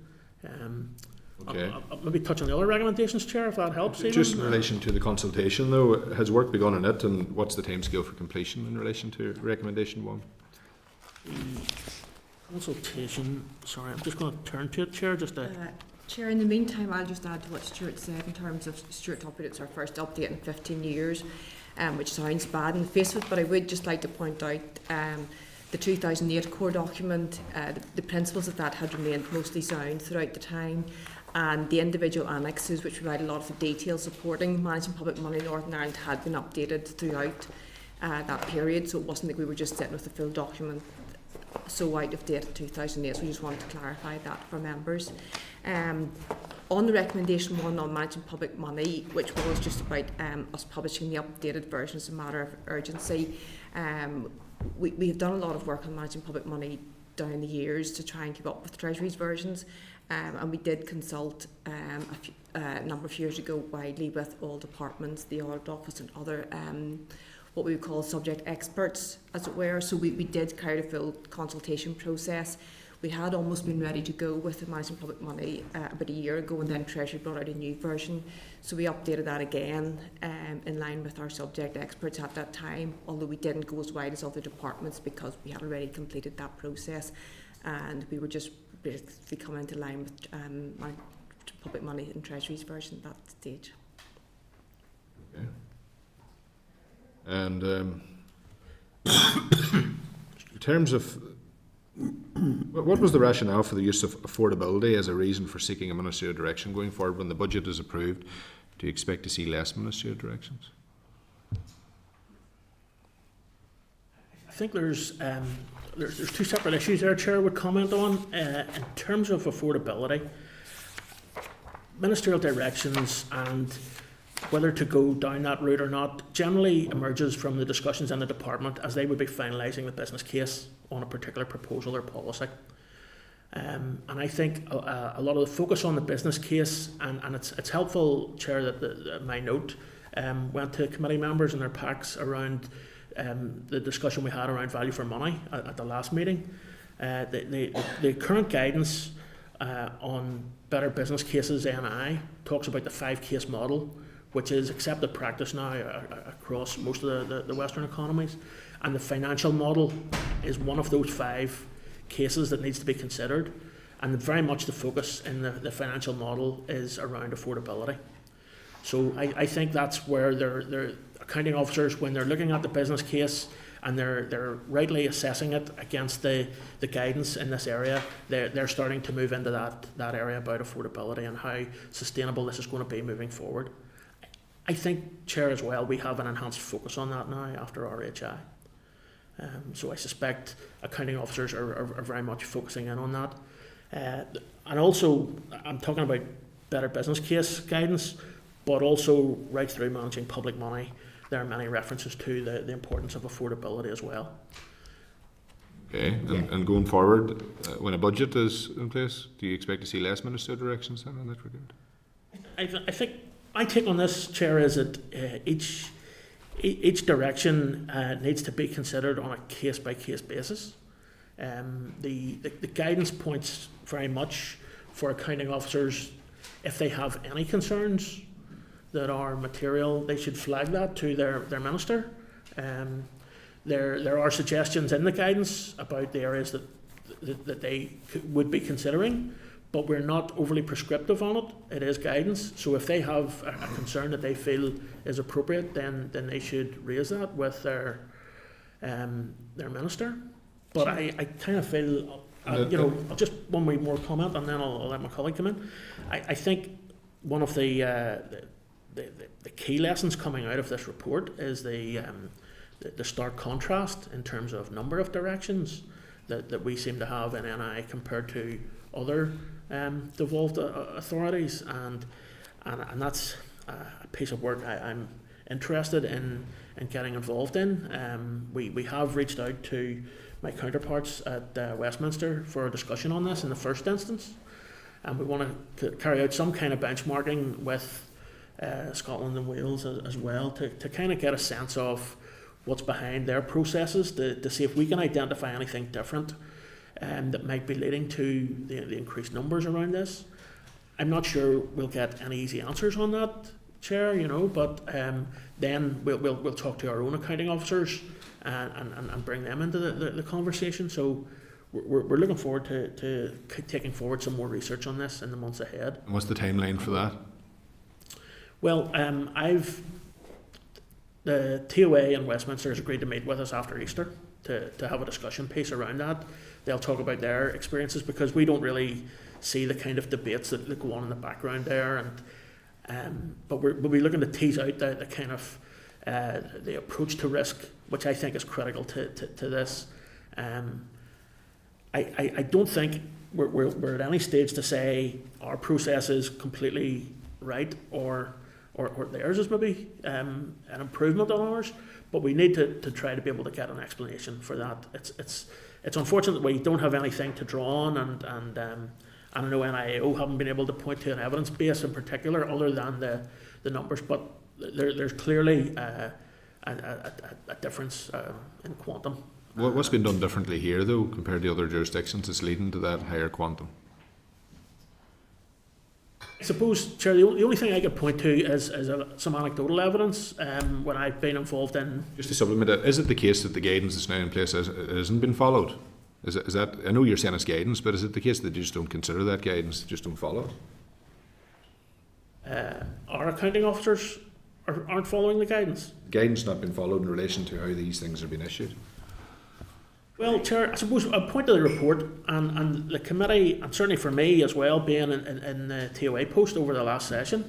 Okay. I'll maybe touch on the other recommendations, Chair, if that helps. Just in relation to the consultation, though, has work begun on it, and what's the timescale for completion in relation to Recommendation 1? Consultation, sorry, I'm just going to turn to it, Chair, just to... Chair, in the meantime, I'll just add to what Stuart said in terms of Stuart topic. It's our first update in 15 years, which sounds bad in the face of it, but I would just like to point out the 2008 core document, the principles of that had remained mostly sound throughout the time, and the individual annexes, which provide a lot of the details supporting managing public money in Northern Ireland, had been updated throughout that period, so it wasn't like we were just sitting with the full document so out of date in 2008, so we just wanted to clarify that for members. On the Recommendation 1 on managing public money, which was just about us publishing the updated version as a matter of urgency, we have done a lot of work on managing public money down the years to try and keep up with Treasury's versions, and we did consult a number of years ago widely with all departments, the Audit Office and other what we would call subject experts, as it were. So we did carry a full consultation process. We had almost been ready to go with the managing public money about a year ago, and then Treasury brought out a new version. So we updated that again in line with our subject experts at that time, although we didn't go as wide as other departments because we had already completed that process, and we were just basically coming into line with public money in Treasury's version at that stage. Okay. And in terms of what was the rationale for the use of affordability as a reason for seeking a ministerial direction going forward? When the budget is approved, do you expect to see less ministerial directions? I think there's two separate issues there, Chair, would comment on. In terms of affordability, ministerial directions and whether to go down that route or not generally emerges from the discussions in the department as they would be finalising the business case on a particular proposal or policy. And I think a lot of the focus on the business case, and it's helpful, Chair, that my note went to committee members and their packs around the discussion we had around value for money at the last meeting. The current guidance on Better Business Cases NI talks about the 5-case model, which is accepted practice now across most of the Western economies. And the financial model is one of those 5 cases that needs to be considered. And very much the focus in the financial model is around affordability. So I think that's where their accounting officers, when they're looking at the business case and they're rightly assessing it against the guidance in this area, they're starting to move into that area about affordability and how sustainable this is going to be moving forward. I think, Chair, as well, we have an enhanced focus on that now after RHI. So I suspect accounting officers are very much focusing in on that. And also, I'm talking about better business case guidance, but also right through managing public money, there are many references to the importance of affordability as well. Okay, and going forward, when a budget is in place, do you expect to see less ministerial directions then in that regard? I think my take on this, Chair, is that each direction needs to be considered on a case-by-case basis. The guidance points very much for accounting officers, if they have any concerns that are material, they should flag that to their minister. There are suggestions in the guidance about the areas that they would be considering, but we're not overly prescriptive on it. It is guidance, so if they have a concern that they feel is appropriate, then they should raise that with their minister. But I kind of feel, just one more comment, and then I'll let my colleague come in. I think one of the key lessons coming out of this report is the stark contrast in terms of number of directions that we seem to have in NI compared to other devolved authorities, and that's a piece of work I'm interested in getting involved in. We have reached out to my counterparts at Westminster for a discussion on this in the first instance, and we want to carry out some kind of benchmarking with Scotland and Wales as well to kind of get a sense of what's behind their processes, to see if we can identify anything different that might be leading to the increased numbers around this. I'm not sure we'll get any easy answers on that, Chair, but then we'll talk to our own accounting officers and bring them into the conversation. So we're looking forward to taking forward some more research on this in the months ahead. And what's the timeline for that? Well, the TOA in Westminster has agreed to meet with us after Easter to have a discussion piece around that. They'll talk about their experiences, because we don't really see the kind of debates that go on in the background there. But we'll be looking to tease out the kind of the approach to risk, which I think is critical to this. I don't think we're at any stage to say our process is completely right or theirs is maybe an improvement on ours, but we need to try to be able to get an explanation for that. It's unfortunate that we don't have anything to draw on, and I know NIAO haven't been able to point to an evidence base in particular other than the numbers, but there's clearly a difference in quantum. What's been done differently here, though, compared to other jurisdictions that's leading to that higher quantum? I suppose, Chair, the only thing I could point to is some anecdotal evidence when I've been involved in. Just to supplement it, is it the case that the guidance that's now in place hasn't been followed? Is that? I know you're saying it's guidance, but is it the case that you just don't consider that guidance, just don't follow it? Our accounting officers aren't following the guidance. The guidance not been followed in relation to how these things are being issued. Well, Chair, I suppose I'll point to the report and the committee, and certainly for me as well, being in the TOA post over the last session,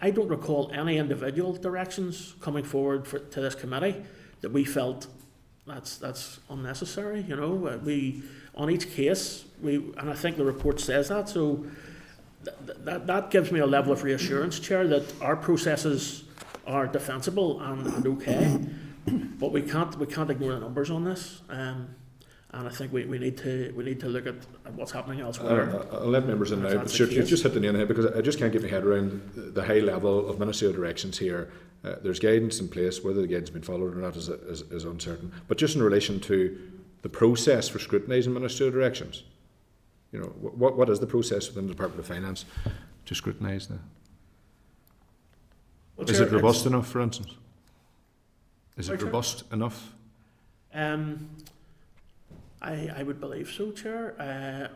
I don't recall any individual directions coming forward to this committee that we felt that's unnecessary. You know, we on each case and I think the report says that. So that gives me a level of reassurance, Chair, that our processes are defensible and okay. But we can't ignore the numbers on this. And I think we need to look at what's happening elsewhere. I'll let members in now, but Stuart, you've just hit the nail on the head, because I just can't get my head around the high level of ministerial directions here. There's guidance in place. Whether the guidance has been followed or not is uncertain. But just in relation to the process for scrutinising ministerial directions, you know, what is the process within the Department of Finance to scrutinise that? Well, Is Chair, it robust enough, for instance? Is Sorry, it Chair? robust enough? I would believe so, Chair.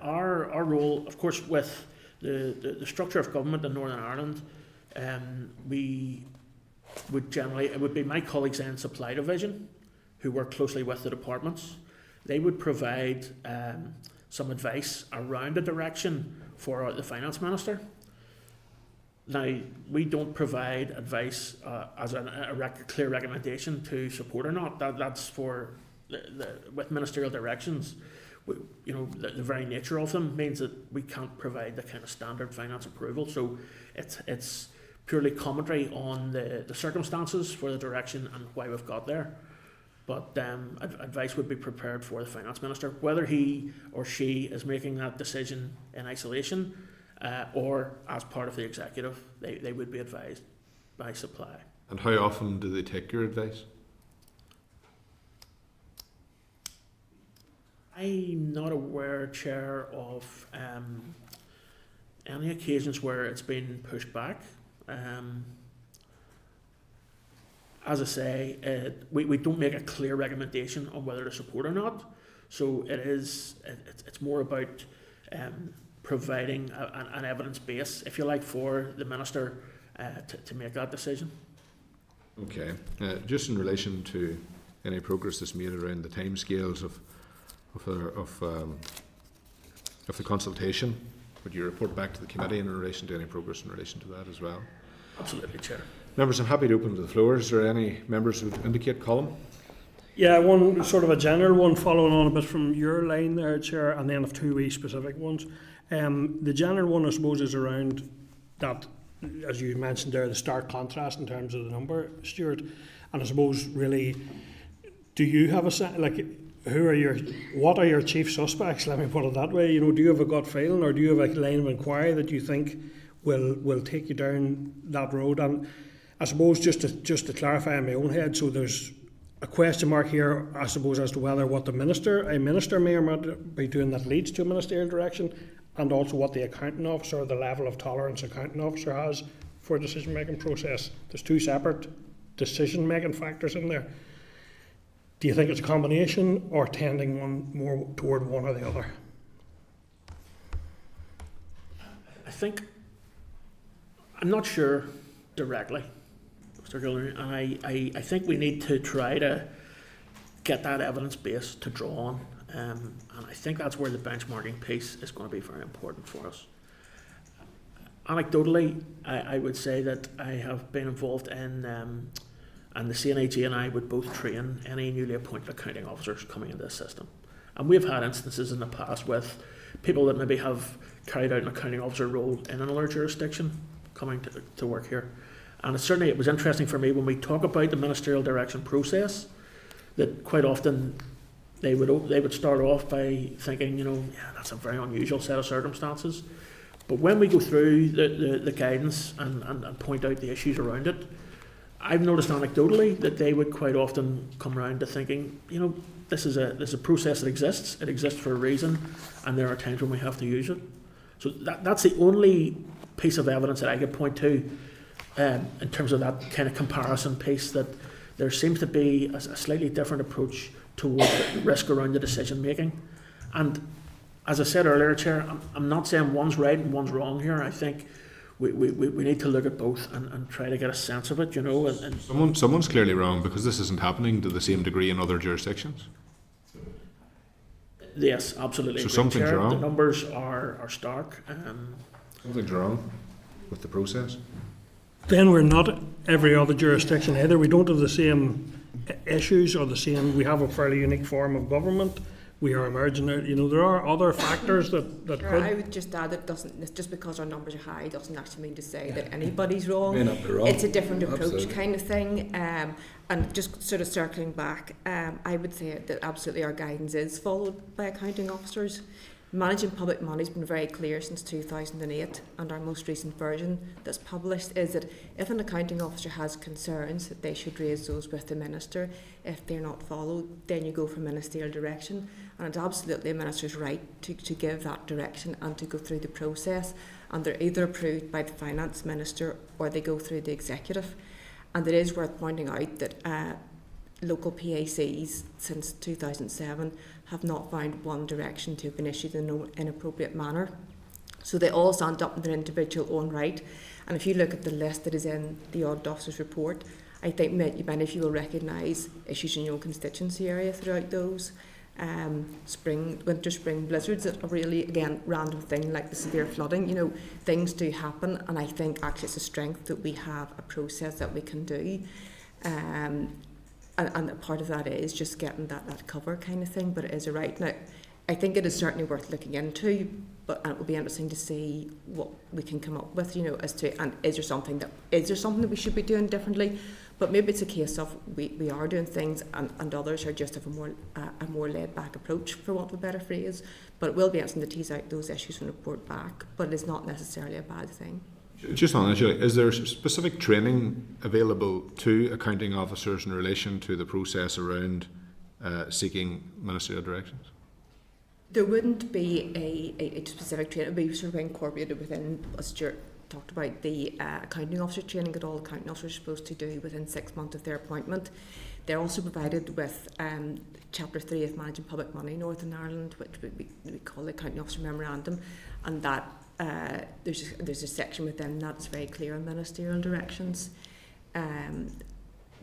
Our role, of course, with the structure of government in Northern Ireland, we would generally, it would be my colleagues in supply division who work closely with the departments. They would provide some advice around the direction for the finance minister. Now, we don't provide advice as a clear recommendation to support or not. That's for with ministerial directions. You know, the very nature of them means that we can't provide the kind of standard finance approval. So it's purely commentary on the circumstances for the direction and why we've got there. But advice would be prepared for the finance minister, whether he or she is making that decision in isolation or as part of the executive. They would be advised by supply. And how often do they take your advice? I'm not aware, Chair, of any occasions where it's been pushed back. As I say, we don't make a clear recommendation on whether to support or not. So it's more about providing an evidence base, if you like, for the minister to make that decision. Okay. Just in relation to any progress that's made around the timescales of the consultation, would you report back to the committee in relation to any progress in relation to that as well? Absolutely, Chair. Members, I'm happy to open to the floor. Is there any members who would indicate? Colin? Yeah, one sort of a general one following on a bit from your line there, Chair, and then of two wee specific ones. The general one, I suppose, is around that, as you mentioned there, the stark contrast in terms of the number, Stuart. And I suppose, really, do you have what are your chief suspects? Let me put it that way. You know, do you have a gut feeling, or do you have a line of inquiry that you think will take you down that road? And I suppose just to clarify in my own head, so there's a question mark here, I suppose, as to whether what a minister may or may not be doing that leads to a ministerial direction, and also what the accounting officer, or the level of tolerance accounting officer has for a decision-making process. There's two separate decision-making factors in there. Do you think it's a combination, or tending one more toward one or the other? I'm not sure directly, Mr. Gilroy, and I think we need to try to get that evidence base to draw on, and I think that's where the benchmarking piece is going to be very important for us. Anecdotally, I would say that I have been involved in, and the CNAG and I would both train any newly appointed accounting officers coming into the system. And we've had instances in the past with people that maybe have carried out an accounting officer role in another jurisdiction coming to work here. And it was interesting for me when we talk about the ministerial direction process, that quite often they would start off by thinking, yeah, that's a very unusual set of circumstances. But when we go through the guidance and point out the issues around it, I've noticed anecdotally that they would quite often come around to thinking, this is a process that exists. It exists for a reason, and there are times when we have to use it. So that's the only piece of evidence that I could point to in terms of that kind of comparison piece, that there seems to be a slightly different approach towards the risk around the decision making. And as I said earlier, Chair, I'm not saying one's right and one's wrong here. I think we need to look at both and try to get a sense of it, And Someone's clearly wrong, because this isn't happening to the same degree in other jurisdictions. Yes, absolutely. So something's Chair. wrong. The numbers are stark. Something's wrong with the process. Then we're not every other jurisdiction either. We don't have the same issues are the same. We have a fairly unique form of government. We are emerging out. There are other factors that Sure, could. I would just add that it's just because our numbers are high doesn't actually mean to say that anybody's wrong. May not be wrong. It's a different approach Absolutely. kind of thing. And just sort of circling back, I would say that absolutely our guidance is followed by accounting officers. Managing public money has been very clear since 2008, and our most recent version that's published is that if an accounting officer has concerns, that they should raise those with the minister. If they're not followed, then you go for ministerial direction, and it's absolutely a minister's right to give that direction and to go through the process, and they're either approved by the finance minister or they go through the executive. And it is worth pointing out that local PACs since 2007 have not found one direction to have been issued in an inappropriate manner. So they all stand up in their individual own right. And if you look at the list that is in the Audit Officer's report, I think many of you will recognise issues in your own constituency area throughout those. Winter, spring blizzards, a really, again, random thing like the severe flooding. Things do happen, and I think actually it's a strength that we have a process that we can do. And a part of that is just getting that cover kind of thing, but it is a right. Now, I think it is certainly worth looking into, and it will be interesting to see what we can come up with, as to, and is there something that we should be doing differently? But maybe it's a case of we are doing things and others are just of a more laid back approach, for want of a better phrase. But it will be interesting to tease out those issues and report back, but it's not necessarily a bad thing. Just on that, Julie, is there specific training available to accounting officers in relation to the process around seeking ministerial directions? There wouldn't be a specific training. It would be sort of incorporated within, as Stuart talked about, the accounting officer training that all accounting officers are supposed to do within 6 months of their appointment. They're also provided with Chapter 3 of Managing Public Money in Northern Ireland, which we call the Accounting Officer Memorandum, and that there's a section within that that's very clear on ministerial directions.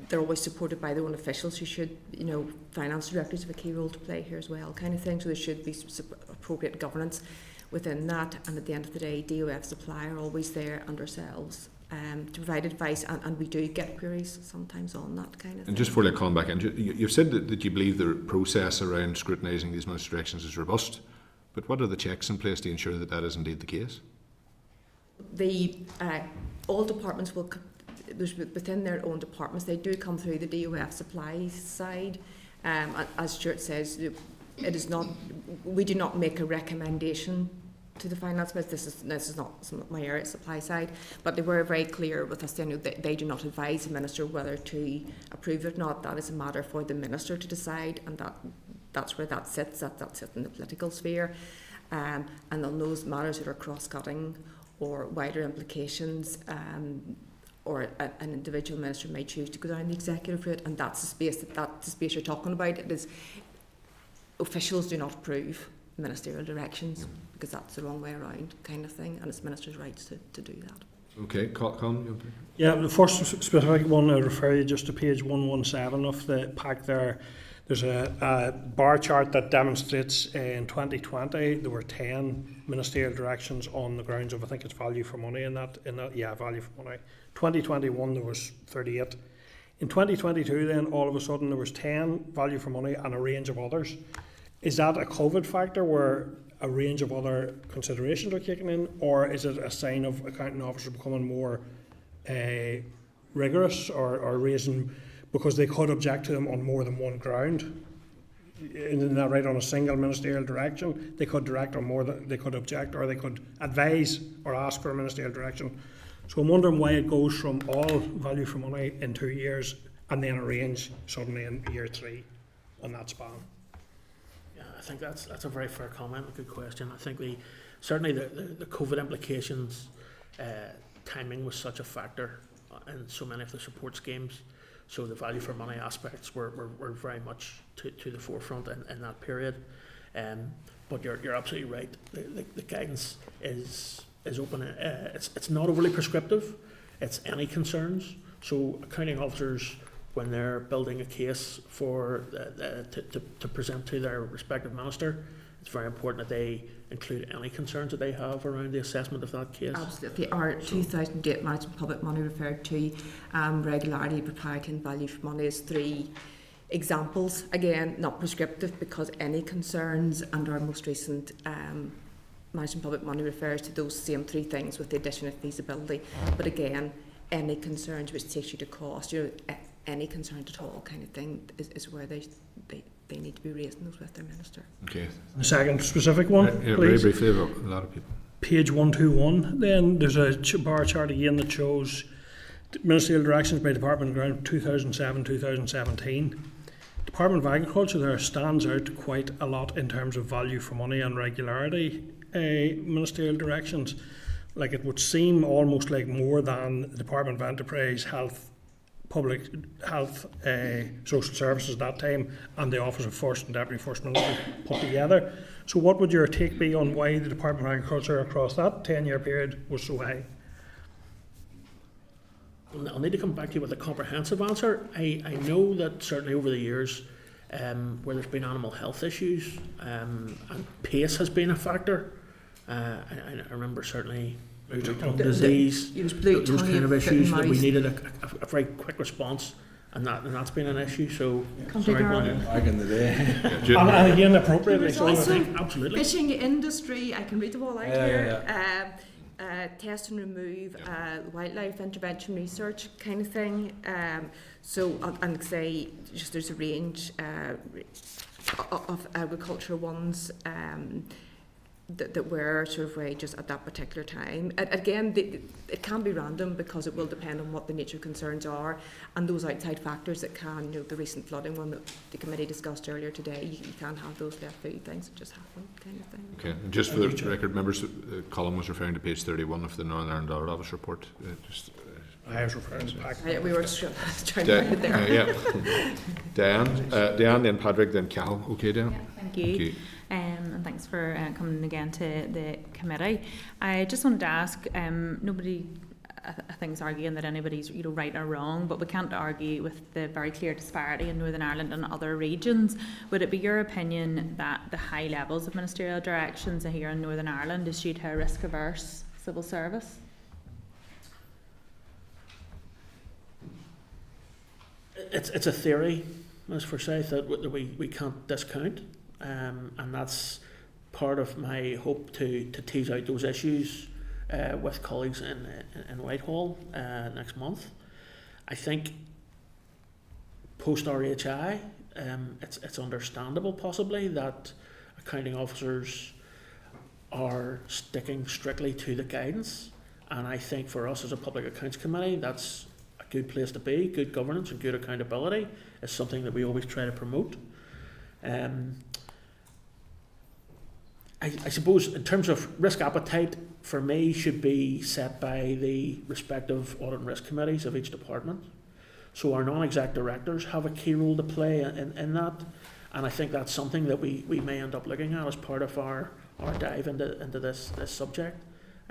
They're always supported by their own officials who should, finance directors have a key role to play here as well, kind of thing. So there should be appropriate governance within that. And at the end of the day, DOF supply are always there and ourselves to provide advice, and we do get queries sometimes on that kind of thing. And just before I come back in, you've said that you believe the process around scrutinising these ministerial directions is robust. But what are the checks in place to ensure that is indeed the case? All departments will, within their own departments, they do come through the DOF supply side. As Stuart says, it is not. We do not make a recommendation to the finance minister. This is not my area, supply side, but they were very clear with us. That they do not advise the minister whether to approve it or not. That is a matter for the minister to decide, and that's where that sits. That sits in the political sphere, and on those matters that are cross-cutting or wider implications, or an individual minister may choose to go down the executive route, and that's the space you're talking about. It is officials do not approve ministerial directions because that's the wrong way around, kind of thing, and it's ministers' rights to do that. Okay, Colin. Yeah, the first specific one I refer you just to page 117 of the pack there. There's a bar chart that demonstrates in 2020 there were 10 ministerial directions on the grounds of, I think it's value for money value for money. 2021 there was 38. In 2022 then all of a sudden there was 10 value for money and a range of others. Is that a COVID factor where a range of other considerations are kicking in, or is it a sign of accounting officers becoming more rigorous or raising, because they could object to them on more than one ground? Isn't that right? On a single ministerial direction, they could direct on more than they could object, or they could advise or ask for a ministerial direction. So I'm wondering why it goes from all value for money in 2 years and then a range suddenly in year 3 on that span. Yeah, I think that's a very fair comment, a good question. I think certainly the COVID implications, timing was such a factor in so many of the support schemes. So the value for money aspects were very much to the forefront in that period. But you're absolutely right. The guidance is open. It's not overly prescriptive. It's any concerns. So accounting officers, when they're building a case for to present to their respective minister, it's very important that they include any concerns that they have around the assessment of that case. Absolutely. Our 2008 Management Public Money referred to regularity, propriety and value for money as 3 examples. Again, not prescriptive, because any concerns, and our most recent Management Public Money refers to those same 3 things with the addition of feasibility. But again, any concerns which takes you to cost, any concerns at all kind of thing is where they need to be raising those with their minister. Okay. The second specific one, Yeah, very please. briefly, a lot of people. Page 121, then there's a bar chart again that shows ministerial directions by Department around 2007-2017. Department of Agriculture there stands out quite a lot in terms of value for money and regularity ministerial directions. Like, it would seem almost like more than the Department of Enterprise, Health, Public Health, Social Services at that time, and the Office of First and Deputy First Minister put together. So what would your take be on why the Department of Agriculture across that 10-year period was so high? I'll need to come back to you with a comprehensive answer. I know that certainly over the years, where there's been animal health issues, and pace has been a factor. I remember certainly disease, those kind of issues that we needed a very quick response, and that's been an issue. So sorry, Glenn. Back in the day. And again, appropriately so, I Also, think. Absolutely. Fishing industry, I can read them all out here. Test and remove, wildlife intervention research kind of thing. So, and say, just there's a range of agriculture ones that were sort of wages at that particular time. Again, it can be random, because it will depend on what the nature concerns are, and those outside factors that can, the recent flooding one that the committee discussed earlier today, you can't have those left food things that just happen kind of thing. Okay, and just for the record, members, Colin was referring to page 31 of the Northern Ireland Audit Office report. I was referring to back. We were just trying to find it there. Yeah. Diane, then Patrick, then Cal. Okay, Diane? Yeah, thank you. Okay. And thanks for coming again to the committee. I just wanted to ask, nobody I think is arguing that anybody's right or wrong, but we can't argue with the very clear disparity in Northern Ireland and other regions. Would it be your opinion that the high levels of ministerial directions here in Northern Ireland is due to a risk-averse civil service? It's a theory, Ms. Forsyth, that we can't discount, and that's part of my hope to tease out those issues with colleagues in Whitehall next month. I think post RHI, it's understandable possibly that accounting officers are sticking strictly to the guidance, and I think for us as a Public Accounts Committee, that's a good place to be. Good governance and good accountability is something that we always try to promote. I suppose in terms of risk appetite, for me, should be set by the respective audit and risk committees of each department. So our non-exec directors have a key role to play in that, and I think that's something that we may end up looking at as part of our dive into this subject.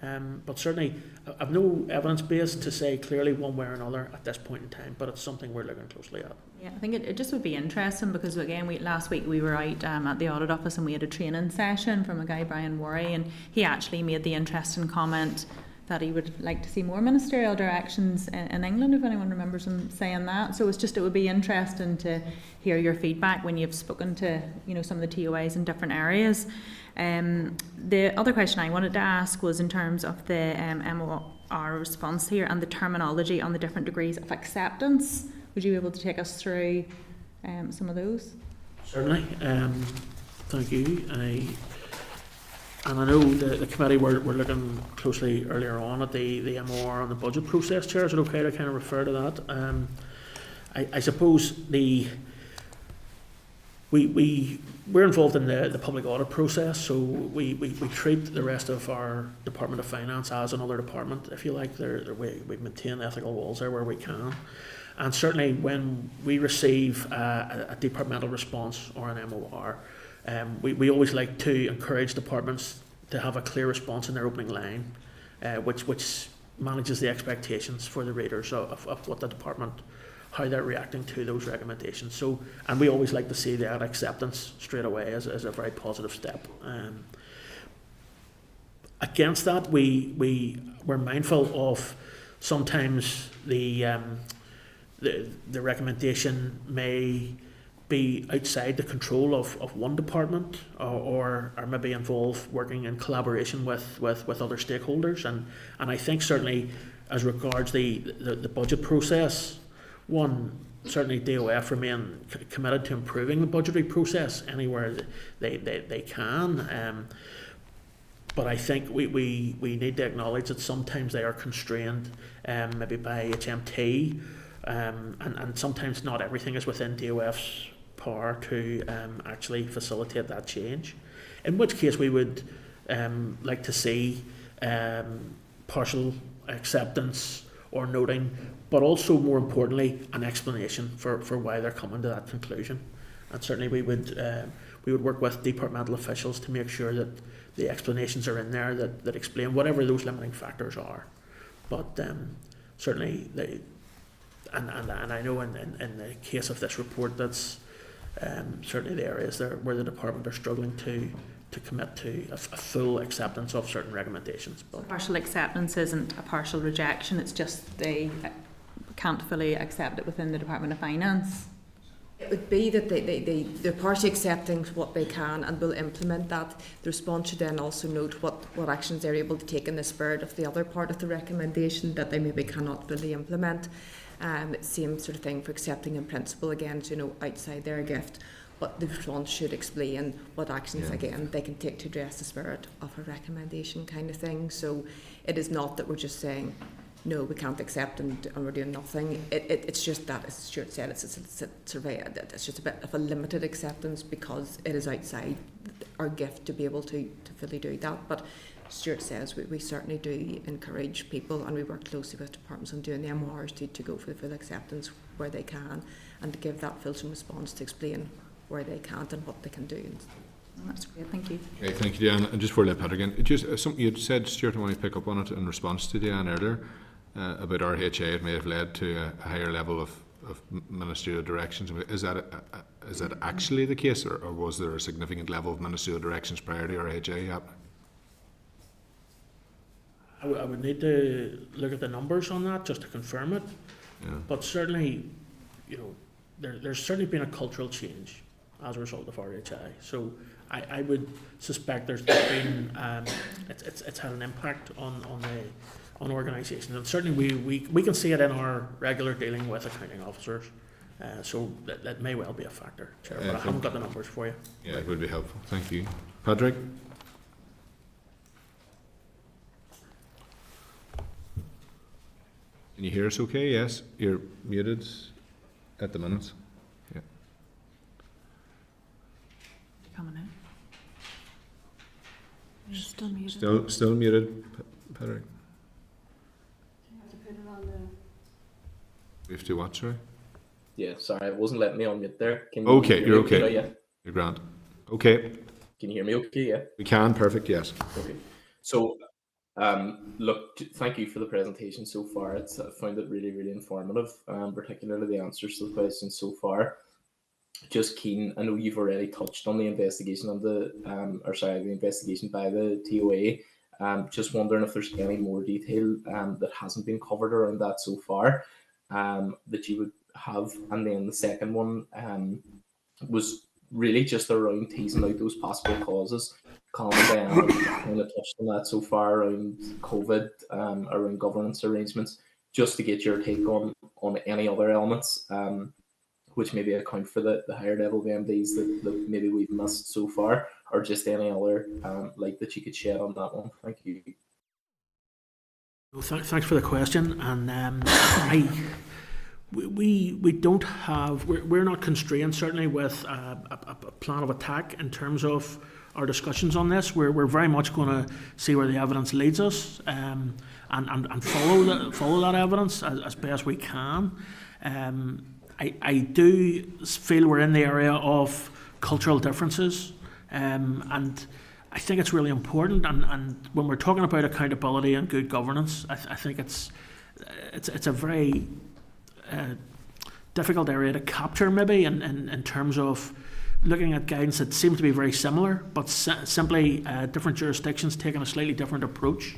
But certainly, I've no evidence base to say clearly one way or another at this point in time, but it's something we're looking closely at. Yeah, I think it just would be interesting because, again, last week we were out at the audit office and we had a training session from a guy, Brian Worry, and he actually made the interesting comment that he would like to see more ministerial directions in England, if anyone remembers him saying that. So it would be interesting to hear your feedback when you've spoken to some of the TOIs in different areas. The other question I wanted to ask was in terms of the MOR response here and the terminology on the different degrees of acceptance. Would you be able to take us through some of those? Certainly. Thank you. And I know the committee were looking closely earlier on at the MOR and the budget process, Chair. Is it okay to kind of refer to that? I suppose we're involved in the public audit process, so we treat the rest of our Department of Finance as another department, if you like. We maintain ethical walls there where we can. And certainly when we receive a departmental response or an MOR, we always like to encourage departments to have a clear response in their opening line, which manages the expectations for the readers of what the department how they're reacting to those recommendations. So, and we always like to see that acceptance straight away as a very positive step. Against that, we're mindful of sometimes the recommendation may be outside the control of one department, or maybe involve working in collaboration with other stakeholders. And I think certainly as regards the budget process, certainly DOF remain committed to improving the budgetary process anywhere they can. But I think we need to acknowledge that sometimes they are constrained maybe by HMT, and sometimes not everything is within DOF's power to actually facilitate that change. In which case we would like to see partial acceptance or noting, but also more importantly an explanation for why they're coming to that conclusion. And certainly we would work with departmental officials to make sure that the explanations are in there that explain whatever those limiting factors are. But certainly and I know in the case of this report, that's certainly the areas there where the department are struggling to commit to a full acceptance of certain recommendations. But partial acceptance isn't a partial rejection, it's just they can't fully accept it within the Department of Finance. It would be that they're partially accepting what they can and will implement that. The response should then also note what actions they're able to take in the spirit of the other part of the recommendation that they maybe cannot fully implement. Same sort of thing for accepting in principle, again, outside their gift. But the response should explain what actions, again, they can take to address the spirit of a recommendation kind of thing. So it is not that we're just saying, no, we can't accept and we're doing nothing. It's just that, as Stuart said, it's just a bit of a limited acceptance because it is outside our gift to be able to fully do that. But Stuart says we certainly do encourage people, and we work closely with departments on doing the MRs to go for the full acceptance where they can, and to give that fulsome response to explain where they can't and what they can do. That's great, thank you. Okay, thank you, Diane. And just for Pat again, just something you'd said, Stuart, I want to pick up on it in response to Diane earlier about RHA. It may have led to a higher level of ministerial directions. Is that actually the case, or was there a significant level of ministerial directions prior to RHA happening? I would need to look at the numbers on that just to confirm it. Yeah. But certainly, there's certainly been a cultural change as a result of RHI. So I would suspect there's been it's had an impact on organisations, and certainly we can see it in our regular dealing with accounting officers. So that may well be a factor, Chair, but I haven't got the numbers for you. Yeah, it would be helpful. Thank you, Patrick. Can you hear us okay? Yes, you're muted at the minute. Yeah. Coming in. You're still muted. Still muted, Patrick. You have to put it on the... We have to watch, sorry? Yeah, sorry, it wasn't letting me unmute there. Can you Okay, hear you're me okay. Yeah. You're grand. Okay. Can you hear me okay? Yeah. We can, perfect, yes. Okay. So, look, thank you for the presentation so far. I found it really, really informative, particularly the answers to the questions so far. Just keen, I know you've already touched on the investigation of the investigation by the TOA. Just wondering if there's any more detail that hasn't been covered around that so far that you would have. And then the second one was really just around teasing out those possible causes. Colin kind of touched on that so far around COVID, around governance arrangements, just to get your take on any other elements which maybe account for the higher level of MDs that maybe we've missed so far, or just any other light that you could shed on that one. Thank you. Well, thanks for the question. And we don't have, we're not constrained certainly with a plan of attack in terms of our discussions on this. We're very much going to see where the evidence leads us and follow that evidence as best we can. I do feel we're in the area of cultural differences, and I think it's really important. And when we're talking about accountability and good governance, I think it's a very difficult area to capture maybe in terms of looking at guidance that seems to be very similar, but simply different jurisdictions taking a slightly different approach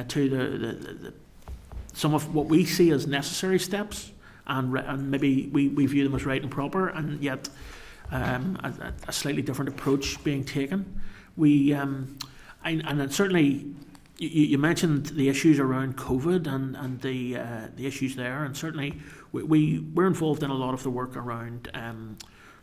to the some of what we see as necessary steps, and maybe we view them as right and proper, and yet a slightly different approach being taken. And then certainly you mentioned the issues around COVID and the issues there, and certainly we're involved in a lot of the work around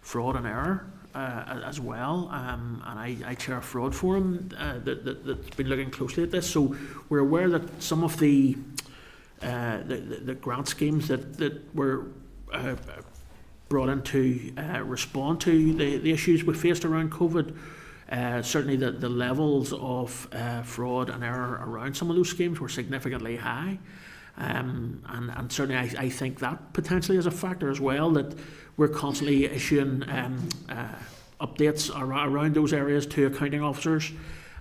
fraud and error as well, and I chair a fraud forum that's been looking closely at this. So we're aware that some of the grant schemes that were brought in to respond to the issues we faced around COVID, certainly the levels of fraud and error around some of those schemes were significantly high. And certainly I think that potentially is a factor as well, that we're constantly issuing updates around those areas to accounting officers,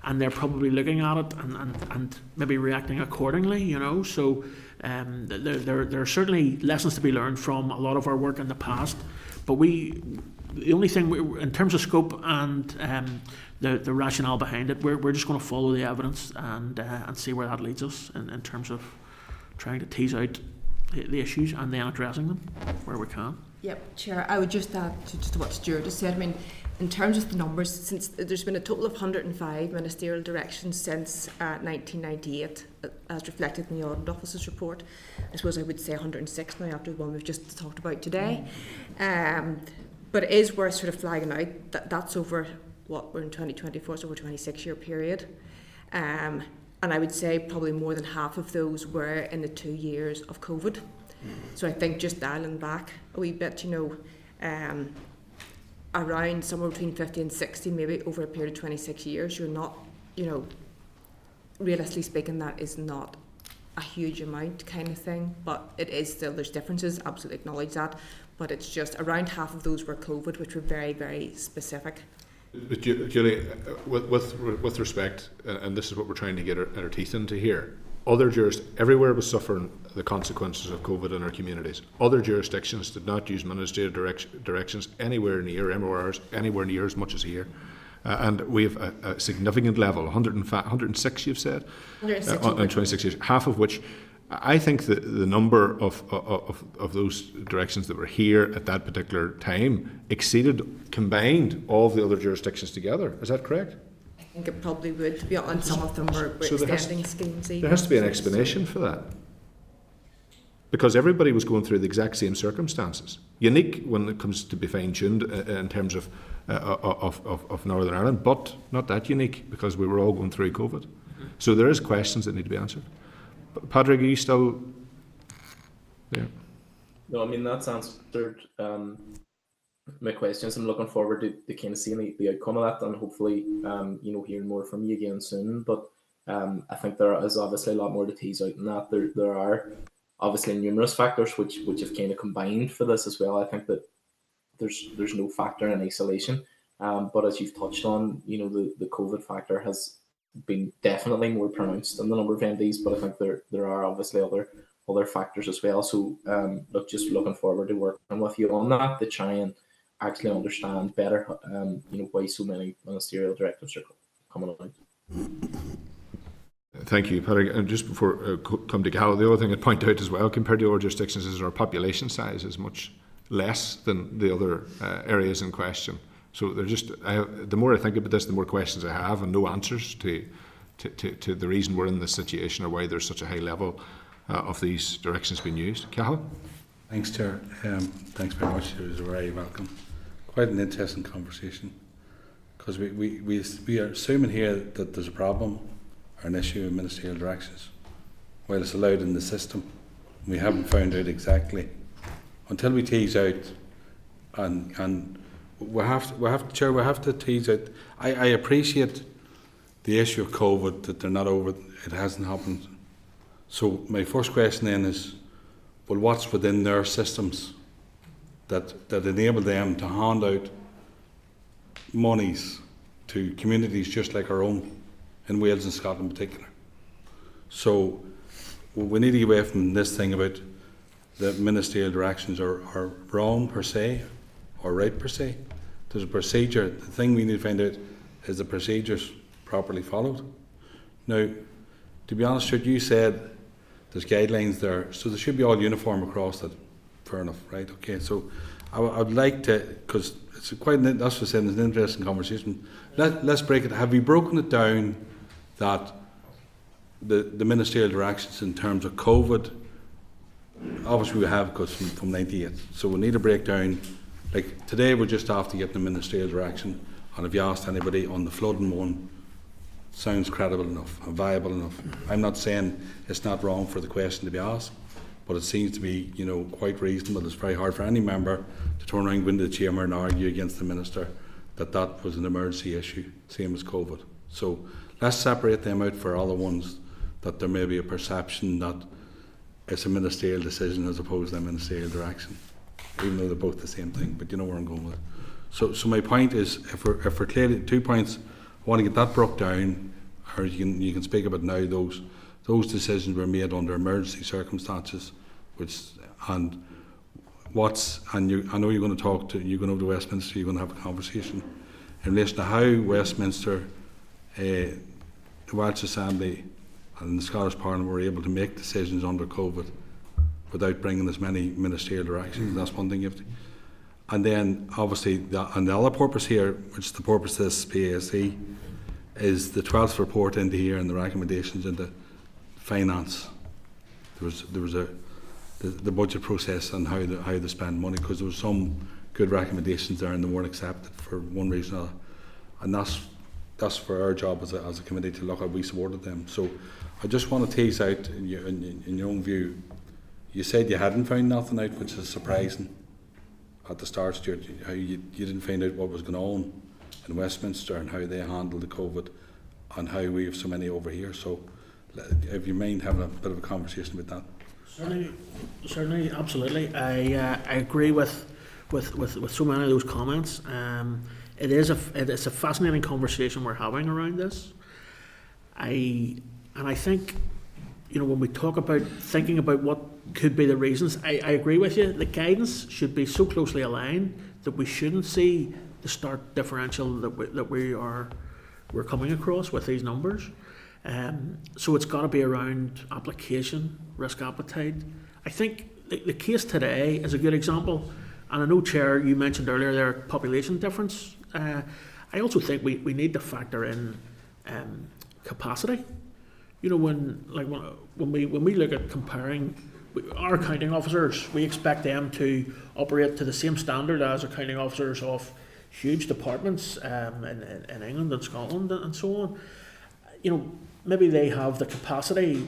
and they're probably looking at it and maybe reacting accordingly, you know. So there are certainly lessons to be learned from a lot of our work in the past, but the only thing in terms of scope and the rationale behind it, we're just going to follow the evidence and see where that leads us in terms of trying to tease out the issues and then addressing them where we can. Yep, Chair, I would just add to what Stuart has said. I mean, in terms of the numbers, since there's been a total of 105 ministerial directions since 1998, as reflected in the Audit Office's report. I suppose I would say 106 now after the one we've just talked about today. But it is worth sort of flagging out that that's over, we're in 2024, so over a 26-year period. And I would say probably more than half of those were in the 2 years of COVID. So I think just dialing back a wee bit, around somewhere between 50 and 60, maybe over a period of 26 years, you're not, realistically speaking, that is not a huge amount kind of thing, but it is still, there's differences, absolutely acknowledge that, but it's just around half of those were COVID, which were very, very specific. But Julie, with respect, and this is what we're trying to get our teeth into here, everywhere was suffering the consequences of COVID in our communities. Other jurisdictions did not use ministerial directions anywhere near MORs, anywhere near as much as here. And we have a significant level, 106 you've said, in 26 years, half of which, I think the number of those directions that were here at that particular time exceeded, combined, all of the other jurisdictions together. Is that correct? I think it probably would, to be honest, some of them were extending schemes. There has to be an explanation for that. Because everybody was going through the exact same circumstances. Unique when it comes to be fine-tuned in terms of Northern Ireland, but not that unique because we were all going through COVID. So there is questions that need to be answered. Padraig, are you still there? No, I mean, that's answered my questions. I'm looking forward to kind of seeing the outcome of that and hopefully, hearing more from you again soon. But I think there is obviously a lot more to tease out in that. There are obviously numerous factors which have kind of combined for this as well. I think that there's no factor in isolation. But as you've touched on, the COVID factor has been definitely more pronounced than the number of MDs, but I think there are obviously other factors as well. So just looking forward to working with you on that to try and actually understand better why so many ministerial directives are coming out. Thank you, Padraig. And just before come to Gal, the other thing I'd point out as well, compared to other jurisdictions, is our population size is much less than the other areas in question. So the more I think about this, the more questions I have and no answers to the reason we're in this situation or why there's such a high level of these directions being used. Cathal? Thanks, Chair. Thanks very much. It was very welcome. Quite an interesting conversation because we are assuming here that there's a problem or an issue in ministerial directions while it's allowed in the system. We haven't found out exactly until we tease out and we have to tease out. I appreciate the issue of COVID, that they're not over, it hasn't happened. So my first question then is, well, what's within their systems that enable them to hand out monies to communities just like our own, in Wales and Scotland in particular? So we need to get away from this thing about that ministerial directions are wrong per se or right per se. There's a procedure. The thing we need to find out is the procedures properly followed. Now, to be honest, you said there's guidelines there, so they should be all uniform across it. Fair enough, right? Okay, so I would like to, because it's quite, that's what I said, it's an interesting conversation. Let's break it. Have we broken it down that the ministerial directions in terms of COVID, obviously we have, because from 98, so we need to break down, like today we're just after getting the ministerial direction, and if you asked anybody on the flooding one, sounds credible enough and viable enough. I'm not saying it's not wrong for the question to be asked, but it seems to be, you know, quite reasonable. It's very hard for any member to turn around, go into the chamber and argue against the minister that that was an emergency issue, same as COVID. So let's separate them out for other ones that there may be a perception that it's a ministerial decision as opposed to a ministerial direction, even though they're both the same thing. But you know where I'm going with it. So my point is, if we're clearly 2 points, I want to get that broke down, or you can speak about now. Those decisions were made under emergency circumstances, I know you're going to talk to, you're going over to Westminster, you're going to have a conversation in relation to how Westminster, the Welsh Assembly and the Scottish Parliament were able to make decisions under COVID without bringing as many ministerial directions. That's one thing you have to. And then obviously, the other purpose here, which is the purpose of this PASE, is the 12th report into here and the recommendations into finance. There was the budget process and how they spend money, because there was some good recommendations there and they weren't accepted for one reason or another. And that's for our job as a committee to look at. We supported them. So I just want to tease out in your own view. You said you hadn't found nothing out, which is surprising. At the start, Stuart, how you didn't find out what was going on in Westminster and how they handled the COVID and how we have so many over here. So if you mind having a bit of a conversation about that. Certainly, absolutely. I agree with so many of those comments. It's a fascinating conversation we're having around this. I think, you know, when we talk about thinking about what could be the reasons, I agree with you. The guidance should be so closely aligned that we shouldn't see the stark differential that we're coming across with these numbers. So it's got to be around application, risk appetite. I think the case today is a good example. And I know, Chair, you mentioned earlier there population difference. I also think we need to factor in capacity. You know, when we look at comparing our accounting officers, we expect them to operate to the same standard as accounting officers of huge departments in England and Scotland and so on. You know, maybe they have the capacity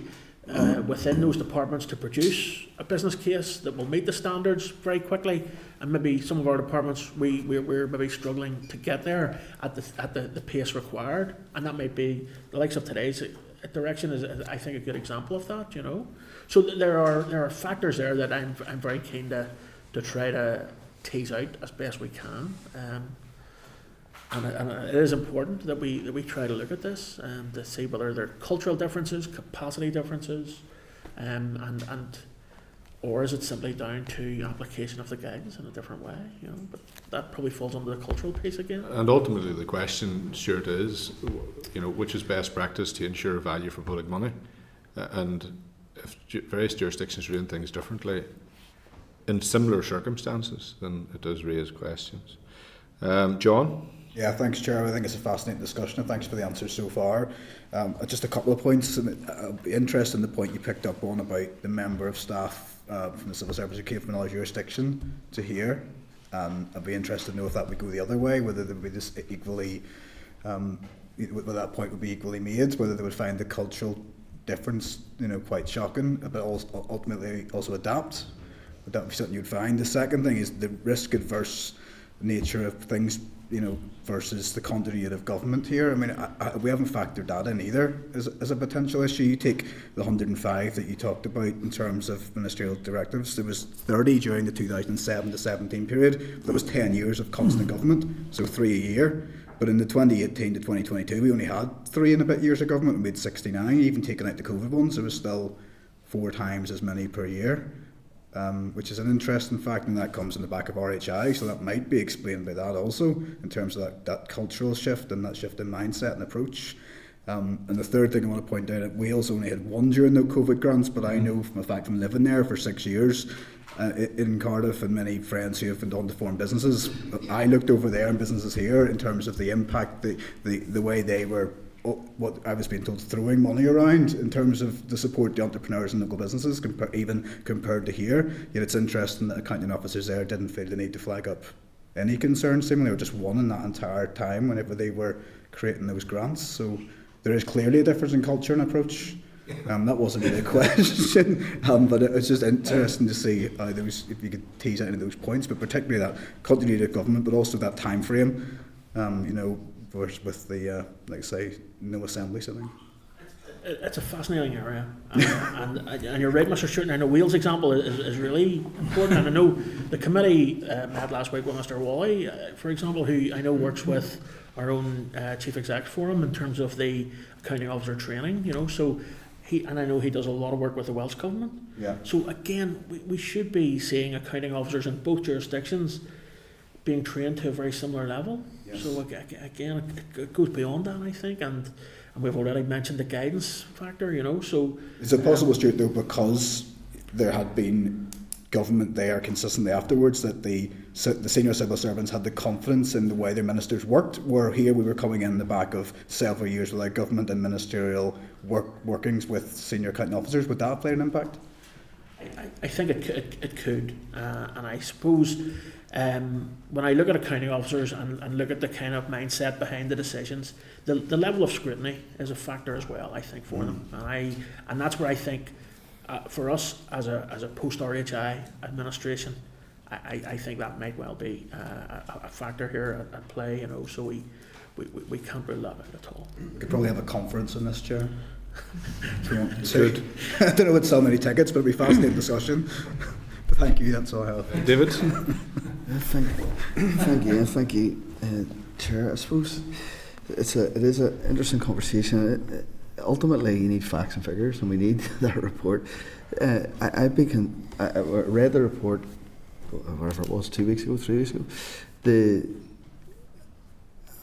within those departments to produce a business case that will meet the standards very quickly, and maybe some of our departments we're maybe struggling to get there at the pace required, and that might be the likes of today's direction is, I think, a good example of that. You know, so there are factors there that I'm very keen to try to tease out as best we can. And it is important that we try to look at this and to see whether there are cultural differences, capacity differences, or is it simply down to application of the guidance in a different way? You know, but that probably falls under the cultural piece again. And ultimately, the question, Stuart, is, you know, which is best practice to ensure value for public money, and if various jurisdictions are doing things differently in similar circumstances, then it does raise questions. John? Yeah, thanks, Chair. I think it's a fascinating discussion, and thanks for the answers so far. Just a couple of points. I'll be interested in the point you picked up on about the member of staff from the civil service who came from another jurisdiction to here. I'd be interested to know if that would go the other way, whether they would be just equally, whether that point would be equally made, whether they would find the cultural difference, you know, quite shocking, but also ultimately also adapt. Would that be something you'd find? The second thing is the risk-adverse nature of things, you know, versus the continuity of government here. I mean, we haven't factored that in either as a potential issue. You take the 105 that you talked about in terms of ministerial directives. There was 30 during the 2007 to 17 period. There was 10 years of constant government, so 3 a year. But in the 2018 to 2022, we only had 3 and a bit years of government. We had 69, even taking out the COVID ones. There was still 4 times as many per year. which is an interesting fact, and that comes in the back of RHI, so that might be explained by that also, in terms of that cultural shift and that shift in mindset and approach. And the third thing I want to point out, that Wales only had one during the COVID grants, but I know from the fact from living there for 6 years in Cardiff, and many friends who have been done to form businesses, I looked over there and businesses here in terms of the impact, the way they were, what I was being told, throwing money around in terms of the support to entrepreneurs and local businesses, even compared to here. Yet it's interesting that accounting officers there didn't feel the need to flag up any concerns, seemingly, or just one in that entire time whenever they were creating those grants. So there is clearly a difference in culture and approach. That wasn't really a question, but it's just interesting to see those, if you could tease out any of those points, but particularly that continuity of government, but also that time frame, with the, like say, no assembly sitting. It's a fascinating area, and you're right, Mr. Stewart. And the Wales example is really important, and I know the committee met last week with Mr. Wally, for example, who I know works with our own Chief Exec Forum in terms of the accounting officer training, so and I know he does a lot of work with the Welsh Government. Yeah. So again, we should be seeing accounting officers in both jurisdictions being trained to a very similar level. Yes. So again, it goes beyond that, I think, and we've already mentioned the guidance factor, so... Is it possible, Stuart, though, because there had been government there consistently afterwards, that the senior civil servants had the confidence in the way their ministers worked, where here we were coming in the back of several years without government and ministerial workings with senior accounting officers? Would that have played an impact? I think it could, and I suppose when I look at accounting officers and look at the kind of mindset behind the decisions, the level of scrutiny is a factor as well, I think, for them, and that's where I think for us as a post RHI administration, I think that might well be a factor here at play, so we can't rule that out at all. We could probably have a conference on this, Chair. I don't know what's so many tickets, but it'll be a fascinating discussion. But thank you, that's all I have. David? Thank you, Chair. I suppose it is an interesting conversation. Ultimately, you need facts and figures, and we need that report. I read the report, whatever it was, 3 weeks ago.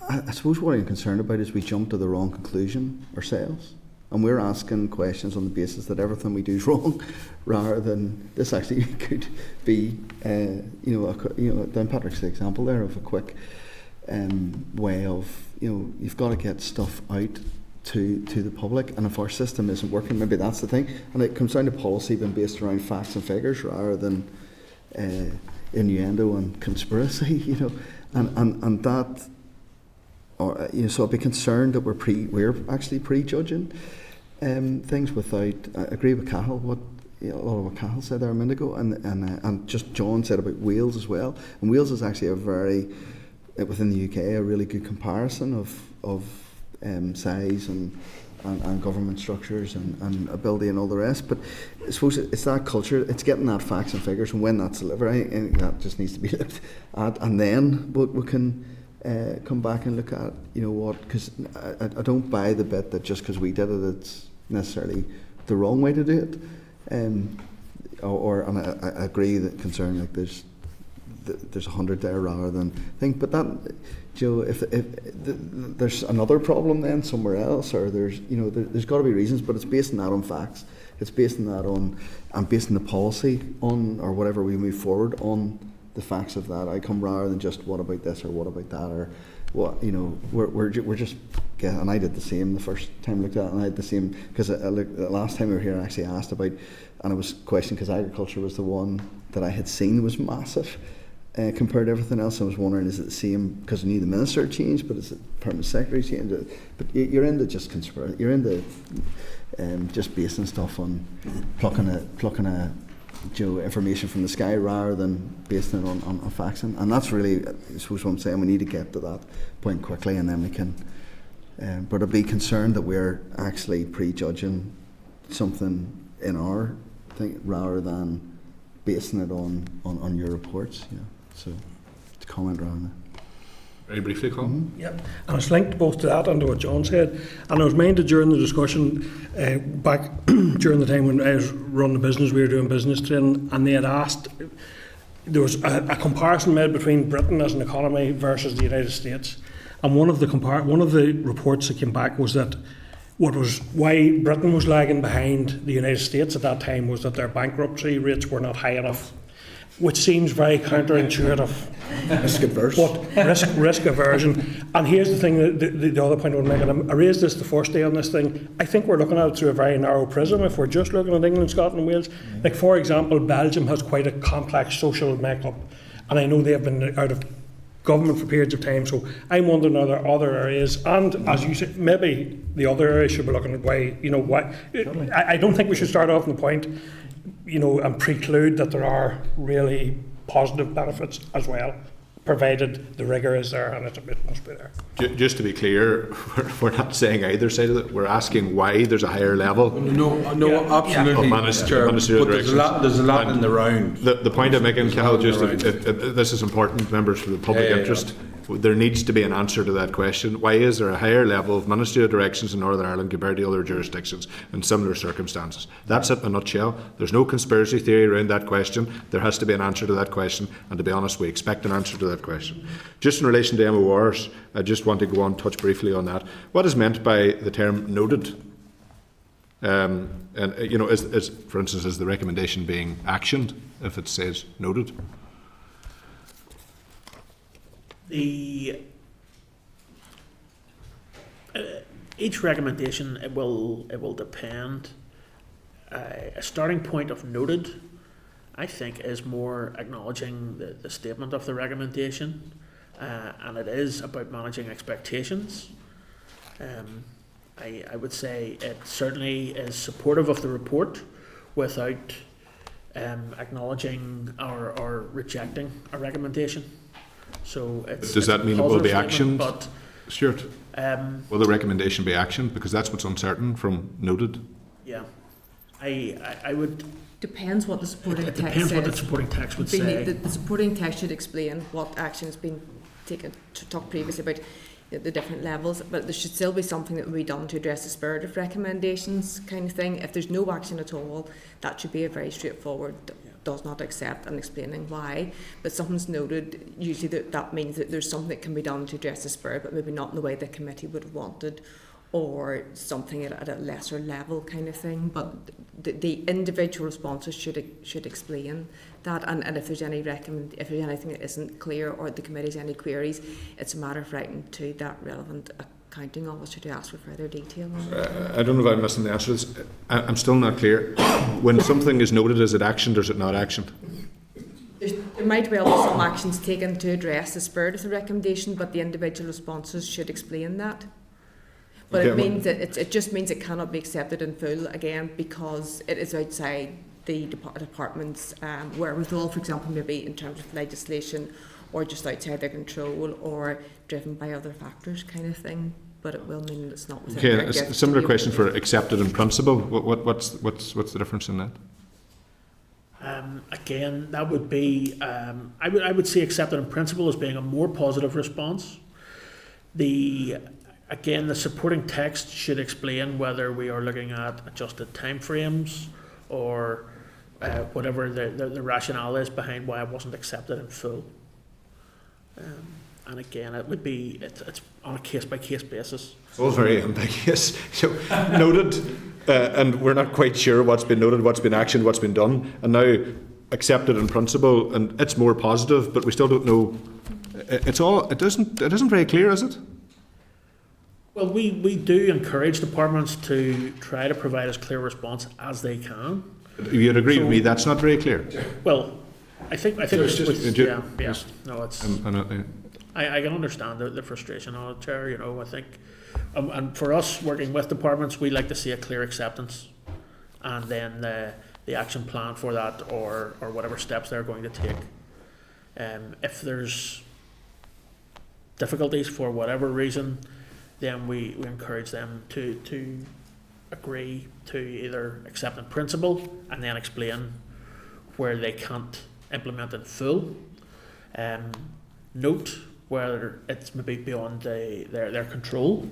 I suppose what I'm concerned about is we jumped to the wrong conclusion ourselves, and we're asking questions on the basis that everything we do is wrong, rather than this actually could be, Dan Patrick's example there of a quick way of, you've got to get stuff out to the public, and if our system isn't working, maybe that's the thing, and it comes down to policy being based around facts and figures rather than innuendo and conspiracy, and that, so I'd be concerned that we're actually prejudging things without. I agree with Cahill, a lot of what Cahill said there a minute ago, and just John said about Wales as well. And Wales is actually a very, within the UK, a really good comparison of size and government structures and ability and all the rest. But I suppose it's that culture, it's getting that facts and figures, and when that's delivered, I think that just needs to be looked at, and then we can come back and look at, because I don't buy the bit that just because we did it, it's necessarily the wrong way to do it. And I agree that concern, like there's 100 there rather than think, but that, if there's another problem then somewhere else, or there's got to be reasons, but it's based on that on facts. It's based on that on, and based on the policy on, or whatever we move forward on the facts of that outcome, rather than just what about this or what about that, or what, we're just getting, and I did the same the first time I looked at it, and I had the same, because the last time we were here I actually asked about, and I was questioning because agriculture was the one that I had seen was massive compared to everything else. I was wondering, is it the same, because I knew the minister changed, but is it permanent secretary changed? But you're into just conspiracy, you're into just basing stuff on plucking a information from the sky rather than basing it on facts, and that's really, I suppose, what I'm saying. We need to get to that point quickly, and then we can. But I'd be concerned that we're actually prejudging something in our thing rather than basing it on your reports. So to comment around that. Very briefly, Colin. Yep, and it's linked both to that and to what John said. And I was minded during the discussion back during the time when I was running the business, we were doing business training, and they had asked, there was a comparison made between Britain as an economy versus the United States. And one of the reports that came back was that why Britain was lagging behind the United States at that time was that their bankruptcy rates were not high enough, which seems very counterintuitive. Risk adverse. But risk aversion. And here's the thing, the other point I want to make, and I raised this the first day on this thing, I think we're looking at it through a very narrow prism if we're just looking at England, Scotland and Wales. Like, for example, Belgium has quite a complex social makeup, and I know they have been out of government for periods of time, so I'm wondering are there other areas, and as you said, maybe the other areas should be looking at why. I don't think we should start off on the point, and preclude that there are really positive benefits as well, provided the rigour is there and it must be there. Just to be clear, we're not saying either side of it. We're asking why there's a higher level. No, absolutely. Managerial but there's a lot in the round. The point I'm making, Cal, just if this is important, members, for the public interest. There needs to be an answer to that question. Why is there a higher level of ministerial directions in Northern Ireland compared to other jurisdictions in similar circumstances? That's it in a nutshell. There's no conspiracy theory around that question. There has to be an answer to that question, and to be honest, we expect an answer to that question. Just in relation to MORs, I just want to go on, touch briefly on that. What is meant by the term noted? Is for instance, is the recommendation being actioned if it says noted? Each recommendation it will depend. A starting point of noted, I think, is more acknowledging the statement of the recommendation, and it is about managing expectations. I would say it certainly is supportive of the report without acknowledging or rejecting a recommendation. So does that mean it will be actioned? But Stuart, will the recommendation be actioned? Because that's what's uncertain from noted. Yeah, I would. Depends what the supporting text says. Depends what the supporting text would say. The supporting text should explain what action has been taken. To talk previously about the different levels, but there should still be something that will be done to address the spirit of recommendations, kind of thing. If there's no action at all, that should be a very straightforward. Does not accept and explaining why, but something's noted, usually that means that there's something that can be done to address the spirit, but maybe not in the way the committee would have wanted, or something at a lesser level kind of thing. But the individual responses should explain that, and if there's if there's anything that isn't clear or the committee's any queries, it's a matter of writing to that relevant accounting officer to ask for further detail on it. I don't know if I'm missing the answer to this. I'm still not clear. When something is noted, is it actioned or is it not actioned? There might well be some actions taken to address the spirit of the recommendation, but the individual responses should explain that. But okay, it means that it just means it cannot be accepted in full again because it is outside the department's wherewithal, for example, maybe in terms of legislation, or just outside their control, or driven by other factors, kind of thing. But it will mean it's not within their gift. A similar question for accepted in principle. What's the difference in that? Again, that would be I would see accepted in principle as being a more positive response. The supporting text should explain whether we are looking at adjusted timeframes or whatever the rationale is behind why it wasn't accepted in full. And again, it would be it's on a case-by-case basis. It's all very ambiguous. So noted, and we're not quite sure what's been noted, what's been actioned, what's been done, and now accepted in principle, and it's more positive, but we still don't know. It isn't very clear, is it? Well, we do encourage departments to try to provide as clear a response as they can. You'd agree with me that's not very clear? Well, I think it's no, it's. I can understand the frustration on it, Chair. I think, and for us working with departments, we like to see a clear acceptance, and then the action plan for that, or whatever steps they're going to take. If there's difficulties for whatever reason, then we encourage them to agree to either accept in principle and then explain where they can't implement in full. Note where it's maybe beyond their control.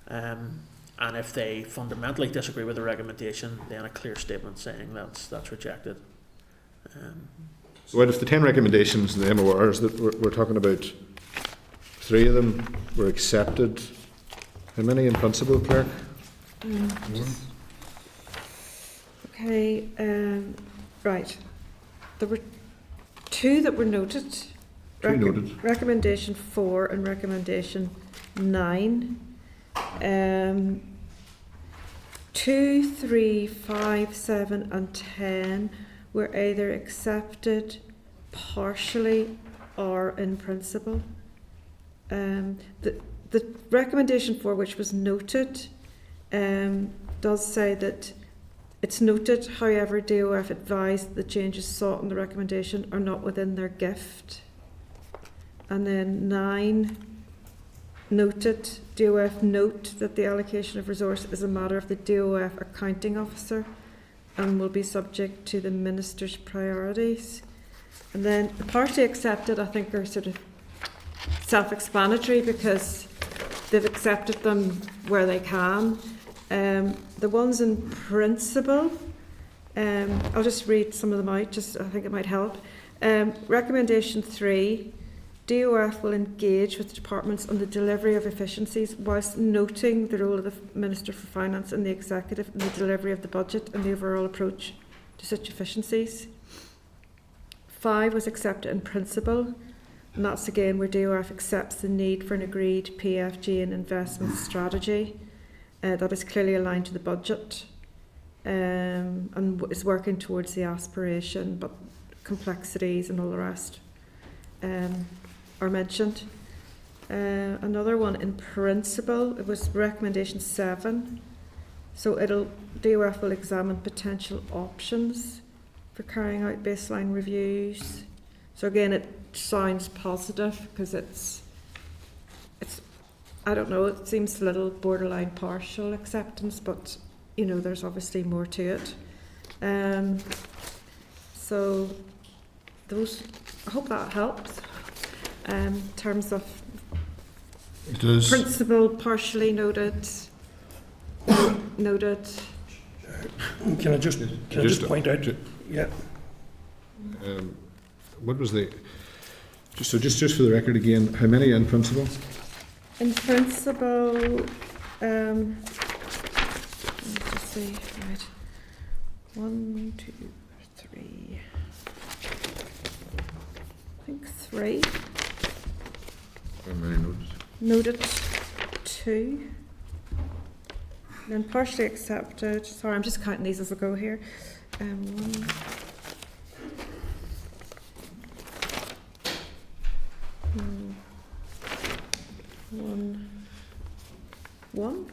And if they fundamentally disagree with the recommendation, then a clear statement saying that's rejected. So out of the 10 recommendations in the MORs that we're talking about, 3 of them were accepted. How many in principle, Clerk? Okay, right. There were 2 that were noted. 2 noted. Recommendation 4 and recommendation 9. 2, 3, 5, 7 and 10 were either accepted partially or in principle. The recommendation 4, which was noted, does say that it's noted, however, DOF advised the changes sought in the recommendation are not within their gift. And then 9, noted, DOF note that the allocation of resource is a matter of the DOF accounting officer and will be subject to the minister's priorities. And then the partially accepted, I think, are sort of self-explanatory because they've accepted them where they can. The ones in principle, I'll just read some of them out, just I think it might help. Recommendation 3, DOF will engage with departments on the delivery of efficiencies whilst noting the role of the Minister for Finance and the Executive in the delivery of the budget and the overall approach to such efficiencies. 5 was accepted in principle, and that's again where DOF accepts the need for an agreed PFG and investment strategy that is clearly aligned to the budget and is working towards the aspiration, but complexities and all the rest are mentioned. Another one in principle, it was recommendation 7. So DOF will examine potential options for carrying out baseline reviews. So again, it sounds positive because it's I don't know, it seems a little borderline partial acceptance, but you know, there's obviously more to it. So those, I hope that helps. In terms of It does. principle, partially noted, noted. Can I just point out? Yeah. What was the? Just for the record again, how many in principle? In principle, let's just see, right. 1, 2, 3. I think 3. How many noted? Noted 2. Then partially accepted. Sorry, I'm just counting these as I go here. 1. 1.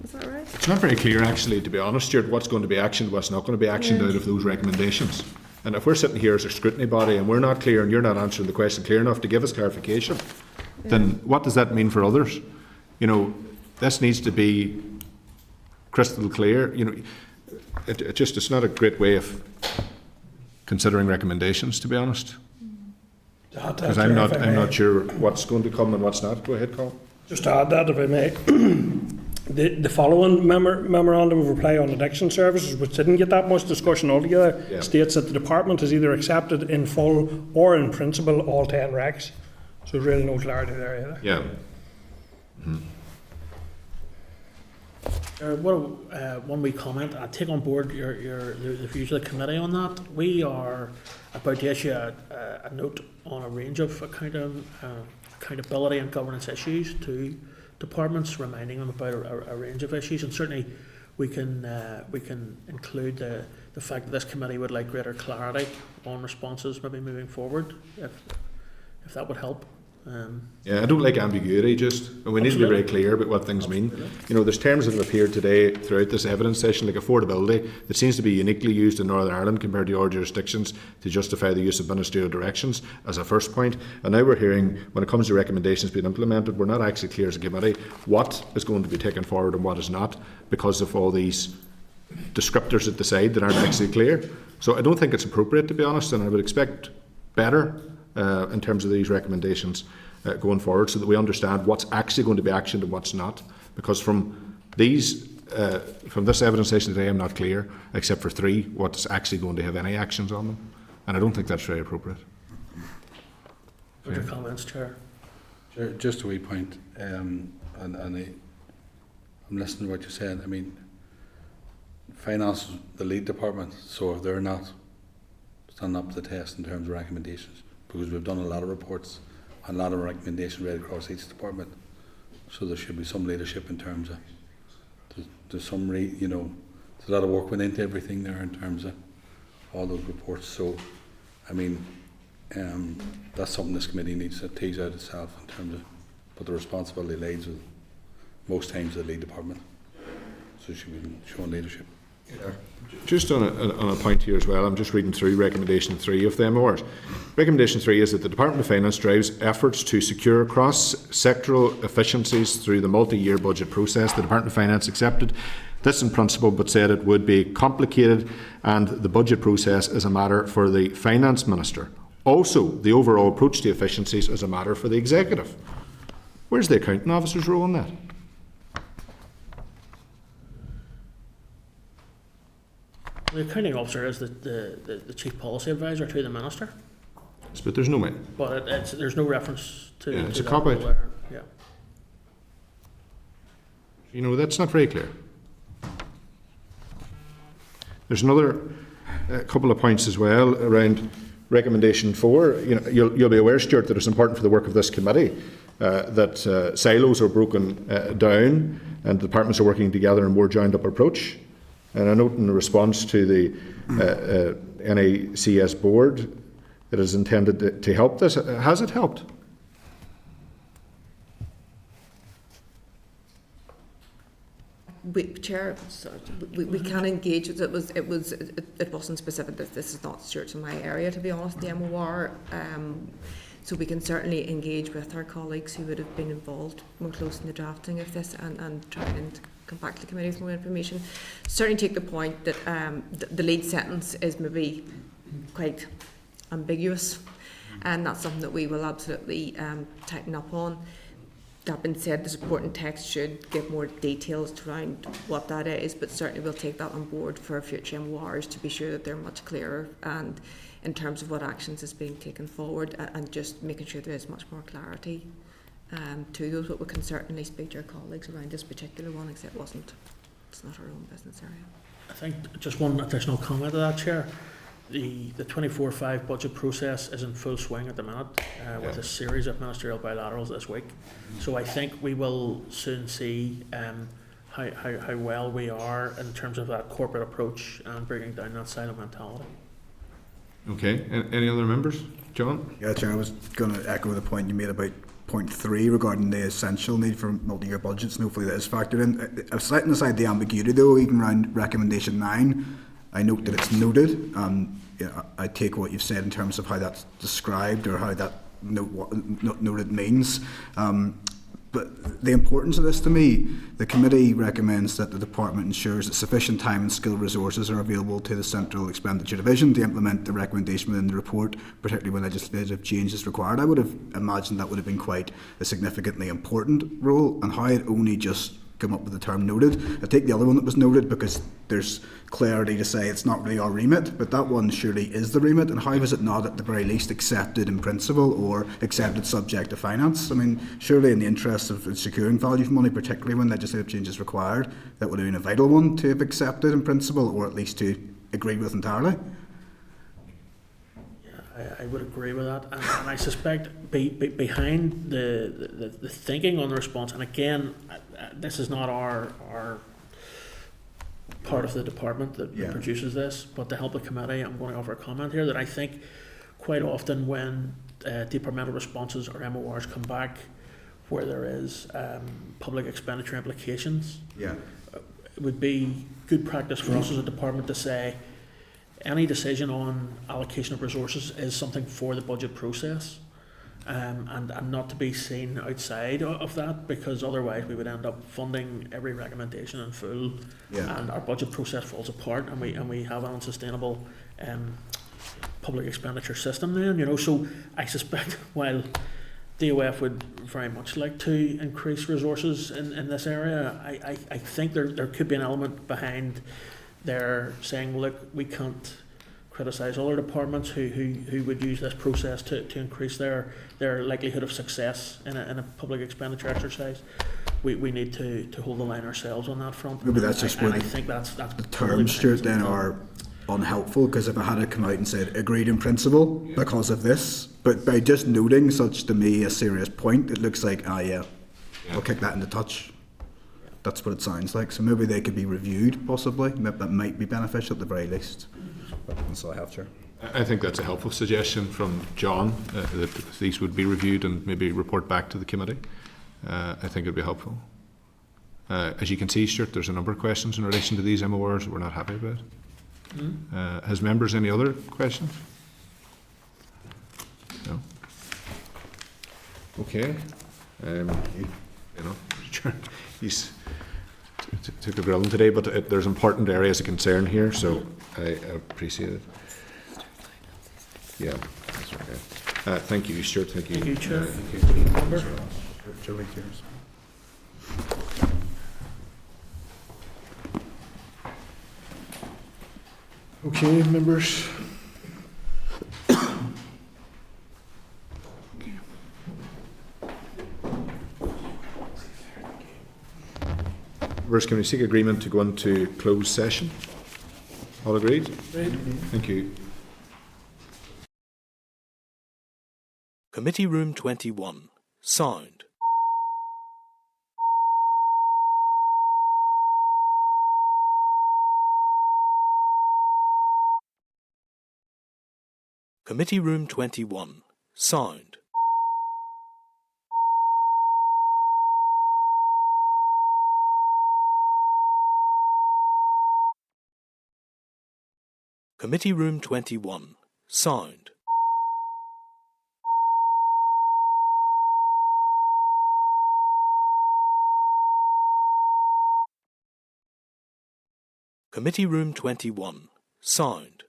Is that right? It's not very clear, actually, to be honest, Stuart, what's going to be actioned, what's not going to be actioned out of those recommendations. And if we're sitting here as a scrutiny body and we're not clear and you're not answering the question clear enough to give us clarification, then what does that mean for others? You know, this needs to be crystal clear. You know, it's not a great way of considering recommendations, to be honest. Because I'm not sure what's going to come and what's not. Go ahead, Colin. Just to add that, if I may, the following memorandum of reply on addiction services, which didn't get that much discussion altogether, states that the department has either accepted in full or in principle all 10 recs. So there's really no clarity there either. Yeah. One wee comment. I take on board the views of the committee on that. We are about to issue a note on a range of accountability and governance issues to departments, reminding them about a range of issues, and certainly we can include the fact that this committee would like greater clarity on responses maybe moving forward, if that would help. Yeah, I don't like ambiguity, and we need to be very clear about what things mean. You know, there's terms that have appeared today throughout this evidence session, like affordability, that seems to be uniquely used in Northern Ireland compared to other jurisdictions to justify the use of ministerial directions as a first point. And now we're hearing, when it comes to recommendations being implemented, we're not actually clear as a committee what is going to be taken forward and what is not, because of all these descriptors at the side that aren't actually clear. So I don't think it's appropriate, to be honest, and I would expect better in terms of these recommendations. going forward, so that we understand what's actually going to be actioned and what's not. Because from this evidence session today, I'm not clear, except for 3, what's actually going to have any actions on them. And I don't think that's very appropriate. What are your comments, Chair? Just a wee point, and I'm listening to what you said. I mean, finance is the lead department, so if they're not standing up to the test in terms of recommendations, because we've done a lot of reports and a lot of recommendations right across each department, so there should be some leadership in terms of there's a lot of work went into everything there in terms of all those reports. So, I mean, that's something this committee needs to tease out itself in terms of, but the responsibility lies with most times the lead department, so it should be showing leadership. Just on a point here as well, I'm just reading through recommendation 3 of the MORs. Recommendation 3 is that the Department of Finance drives efforts to secure cross-sectoral efficiencies through the multi-year budget process. The Department of Finance accepted this in principle, but said it would be complicated and the budget process is a matter for the Finance Minister. Also, the overall approach to efficiencies is a matter for the Executive. Where's the Accounting Officer's role in that? The accounting officer is the chief policy advisor to the minister, But there's no way. but there's no reference to. Yeah, it's to a that cop-out. role there. Yeah. You know, that's not very clear. There's another couple of points as well around recommendation 4. You know, you'll be aware, Stuart, that it's important for the work of this committee that silos are broken down and departments are working together in a more joined up approach. And I note in response to the NACS board that is intended to help this. Has it helped? Chair, we can engage with it. It wasn't specific. This is not Stuart in my area, to be honest. The MOR, so we can certainly engage with our colleagues who would have been involved more close in the drafting of this and try and come back to the committee with more information. Certainly take the point that the lead sentence is maybe quite ambiguous, and that's something that we will absolutely tighten up on. That being said, the supporting text should give more details around what that is, but certainly we'll take that on board for future MORs to be sure that they're much clearer and in terms of what actions is being taken forward, and just making sure there is much more clarity to those. But we can certainly speak to our colleagues around this particular one, except it's not our own business area. I think just one additional comment to that, Chair. The 24/5 budget process is in full swing at the minute with a series of ministerial bilaterals this week. So I think we will soon see how well we are in terms of that corporate approach and bringing down that silo mentality. Okay. Any other members? John? Yeah, Chair, I was going to echo the point you made about point 3 regarding the essential need for multi-year budgets, and hopefully that is factored in. I've setting aside the ambiguity though, even around recommendation 9. I note that it's noted. I take what you've said in terms of how that's described or how that noted means. But the importance of this to me, the committee recommends that the department ensures that sufficient time and skilled resources are available to the Central Expenditure Division to implement the recommendation within the report, particularly when legislative change is required. I would have imagined that would have been quite a significantly important role, and how it only just come up with the term noted. I take the other one that was noted because there's clarity to say it's not really our remit, but that one surely is the remit, and how is it not at the very least accepted in principle or accepted subject to finance? I mean, surely in the interest of securing value for money, particularly when legislative change is required, that would have been a vital one to have accepted in principle, or at least to agree with entirely. I would agree with that, and I suspect behind the thinking on the response, and again, this is not our part of the department that produces this, but to help the committee, I'm going to offer a comment here that I think quite often when departmental responses or MORs come back where there is public expenditure implications, it would be good practice for us as a department to say any decision on allocation of resources is something for the budget process, and not to be seen outside of that, because otherwise we would end up funding every recommendation in full, and our budget process falls apart, and we have an unsustainable public expenditure system then, you know. So I suspect while DOF would very much like to increase resources in this area. I think there could be an element behind their saying, look, we can't criticise other departments who would use this process to increase their likelihood of success in a public expenditure exercise. We need to hold the line ourselves on that front. Maybe that's just where I think that's the probably terms, Stuart, then are unhelpful, because if I had to come out and said agreed in principle because of this, but by just noting such, to me, a serious point, it looks like, I'll kick that into touch. That's what it sounds like. So maybe they could be reviewed, possibly. That might be beneficial at the very least. That's all I have, Chair. I think that's a helpful suggestion from John, that these would be reviewed and maybe report back to the committee. I think it would be helpful. As you can see, Stuart, there's a number of questions in relation to these MORs that we're not happy about. Has members any other questions? No. Okay. He's took a grilling today, but there's important areas of concern here, so I appreciate it. Yeah, that's right. Thank you, Stuart. Thank you. Thank you, Chair. Joey, cheers. Okay, members. Members, can we seek agreement to go into closed session? All agreed? Thank you. Committee Room 21. Sound. Committee Room 21. Sound. Committee Room 21. Sound. Committee Room 21. Sound.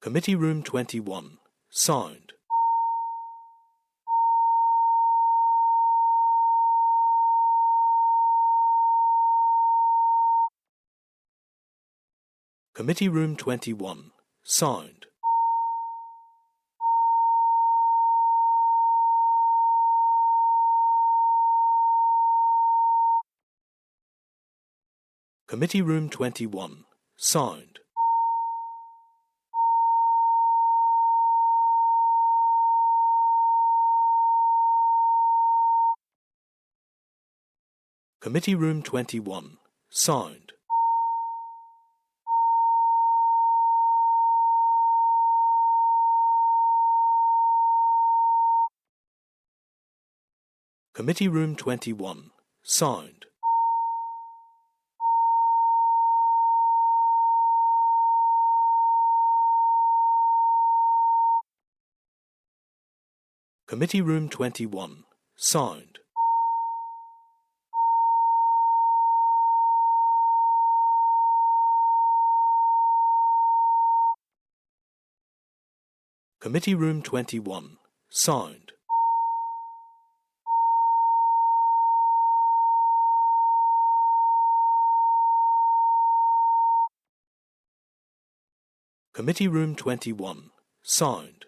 Committee Room 21. Sound. Committee Room 21. Sound. Committee Room 21. Sound. Committee Room 21. Sound. Committee Room 21. Sound. Committee Room 21. Sound. Committee Room 21. Sound. Committee Room 21. Sound. Committee Room 21. Sound.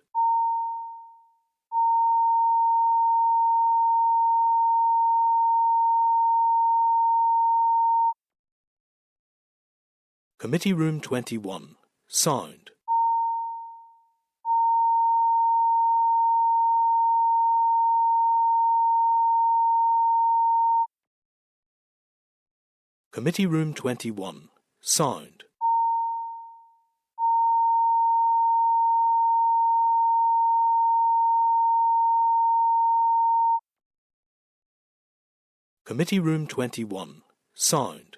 Committee Room 21. Sound. Committee Room 21. Sound. Committee Room 21. Sound.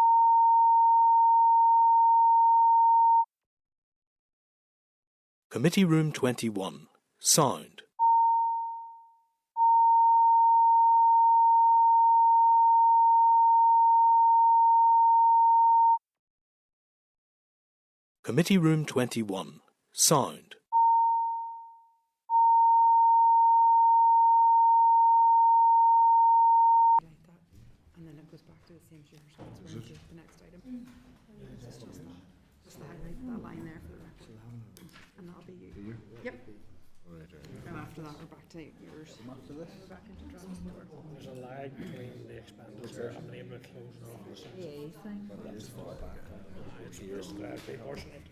Committee Room 21. Sound. Committee Room 21. Sound. And then it goes back to the same sheet responsibility the next item. It's just to highlight that line there for the record. And that'll be you. Yep. And after that, we're back to yours. We're back into draft report. There's a lag between the expenditure and the able to close an office. Yeah, thing. It's far back. It's just big horse in it.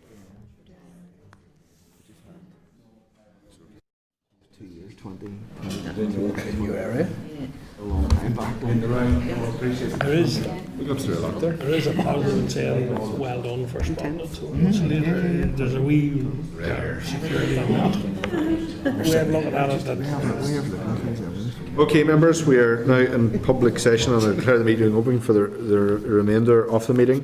2 years, 20. New area. A long time back. There is, We got through a lot there. there is a positive in saying, well done for spotting it. So much later, there's a wee security on that. We have looked at it and Okay, members, we are now in public session and I declare the meeting open for the remainder of the meeting.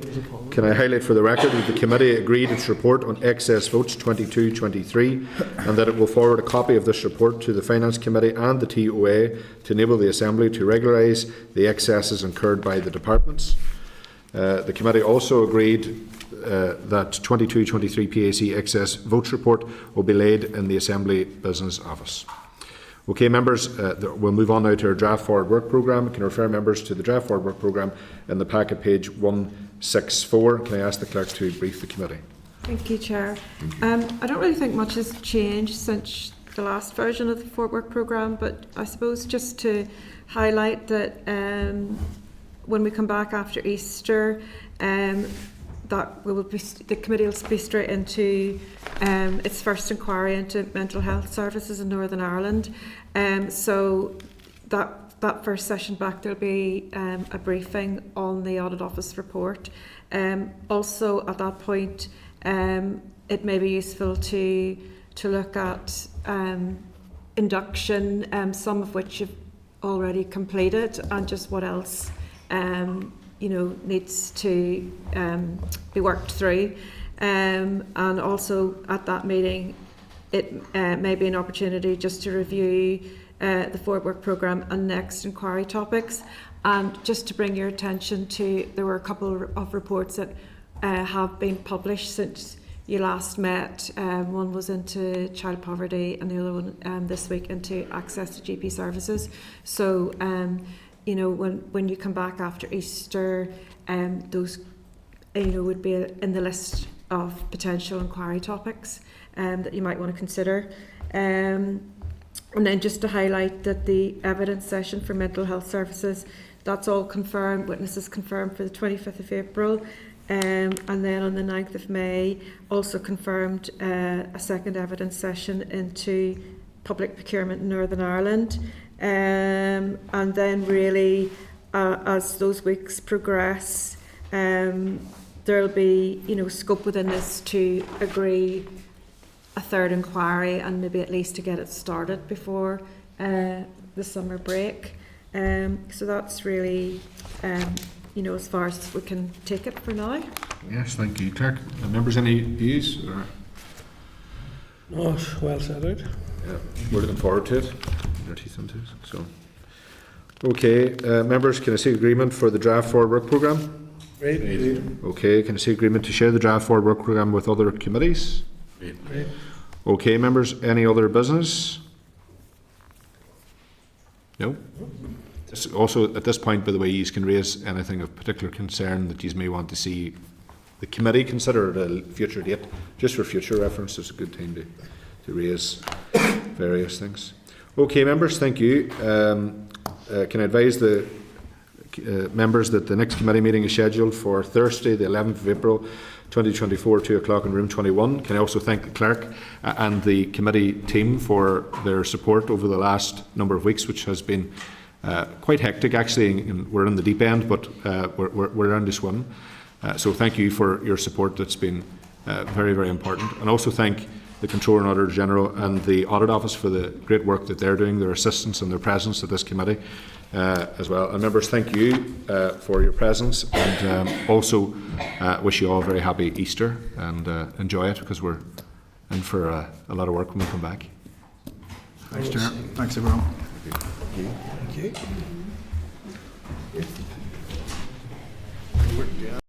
Can I highlight for the record that the committee agreed its report on excess votes 22-23 and that it will forward a copy of this report to the Finance Committee and the TOA to enable the Assembly to regularise the excesses incurred by the departments. The committee also agreed that 22-23 PAC excess votes report will be laid in the Assembly Business Office. Okay, members, we'll move on now to our draft forward work programme. Can I refer members to the draft forward work programme in the packet, page 164. Can I ask the clerk to brief the committee? Thank you, Chair. I don't really think much has changed since the last version of the forward work programme, but I suppose just to highlight that when we come back after Easter, that we will be, the committee will be straight into its first inquiry into mental health services in Northern Ireland. So that first session back, there'll be a briefing on the Audit Office report. Also, at that point, it may be useful to look at induction, some of which you've already completed, and just what else needs to be worked through. And also at that meeting, it may be an opportunity just to review the forward work programme and next inquiry topics. And just to bring your attention to, there were a couple of reports that have been published since you last met. One was into child poverty and the other one this week into access to GP services. So when you come back after Easter, those would be in the list of potential inquiry topics that you might want to consider. And then just to highlight that the evidence session for mental health services, that's all confirmed, witnesses confirmed for the 25th of April. And then on the 9th of May, also confirmed a second evidence session into public procurement in Northern Ireland. And then really, as those weeks progress, there'll be, scope within this to agree a third inquiry and maybe at least to get it started before the summer break. So that's really, as far as we can take it for now. Yes, thank you, Clerk. Members, any views? Or? No, it's well set out. Yeah, we're looking forward to it. Our teeth into it. So, okay, members, can I see agreement for the draft forward work programme? Great. Okay, can I see agreement to share the draft forward work programme with other committees? Great. Okay, members, any other business? No? Also, at this point, by the way, you can raise anything of particular concern that you may want to see the committee consider at a future date, just for future reference. It's a good time to raise various things. Okay, members, thank you. Can I advise the members that the next committee meeting is scheduled for Thursday, the 11th of April, 2024, 2 o'clock in room 21. Can I also thank the clerk and the committee team for their support over the last number of weeks, which has been quite hectic actually. We're in the deep end, but we're down to swim. So thank you for your support. That's been very, very important. And also thank the Controller and Auditor General and the Audit Office for the great work that they're doing, their assistance and their presence at this committee as well. And members, thank you for your presence, and also wish you all a very happy Easter and enjoy it, because we're and for a lot of work when we come back. Thanks, Chair. Thanks, everyone. Thank you.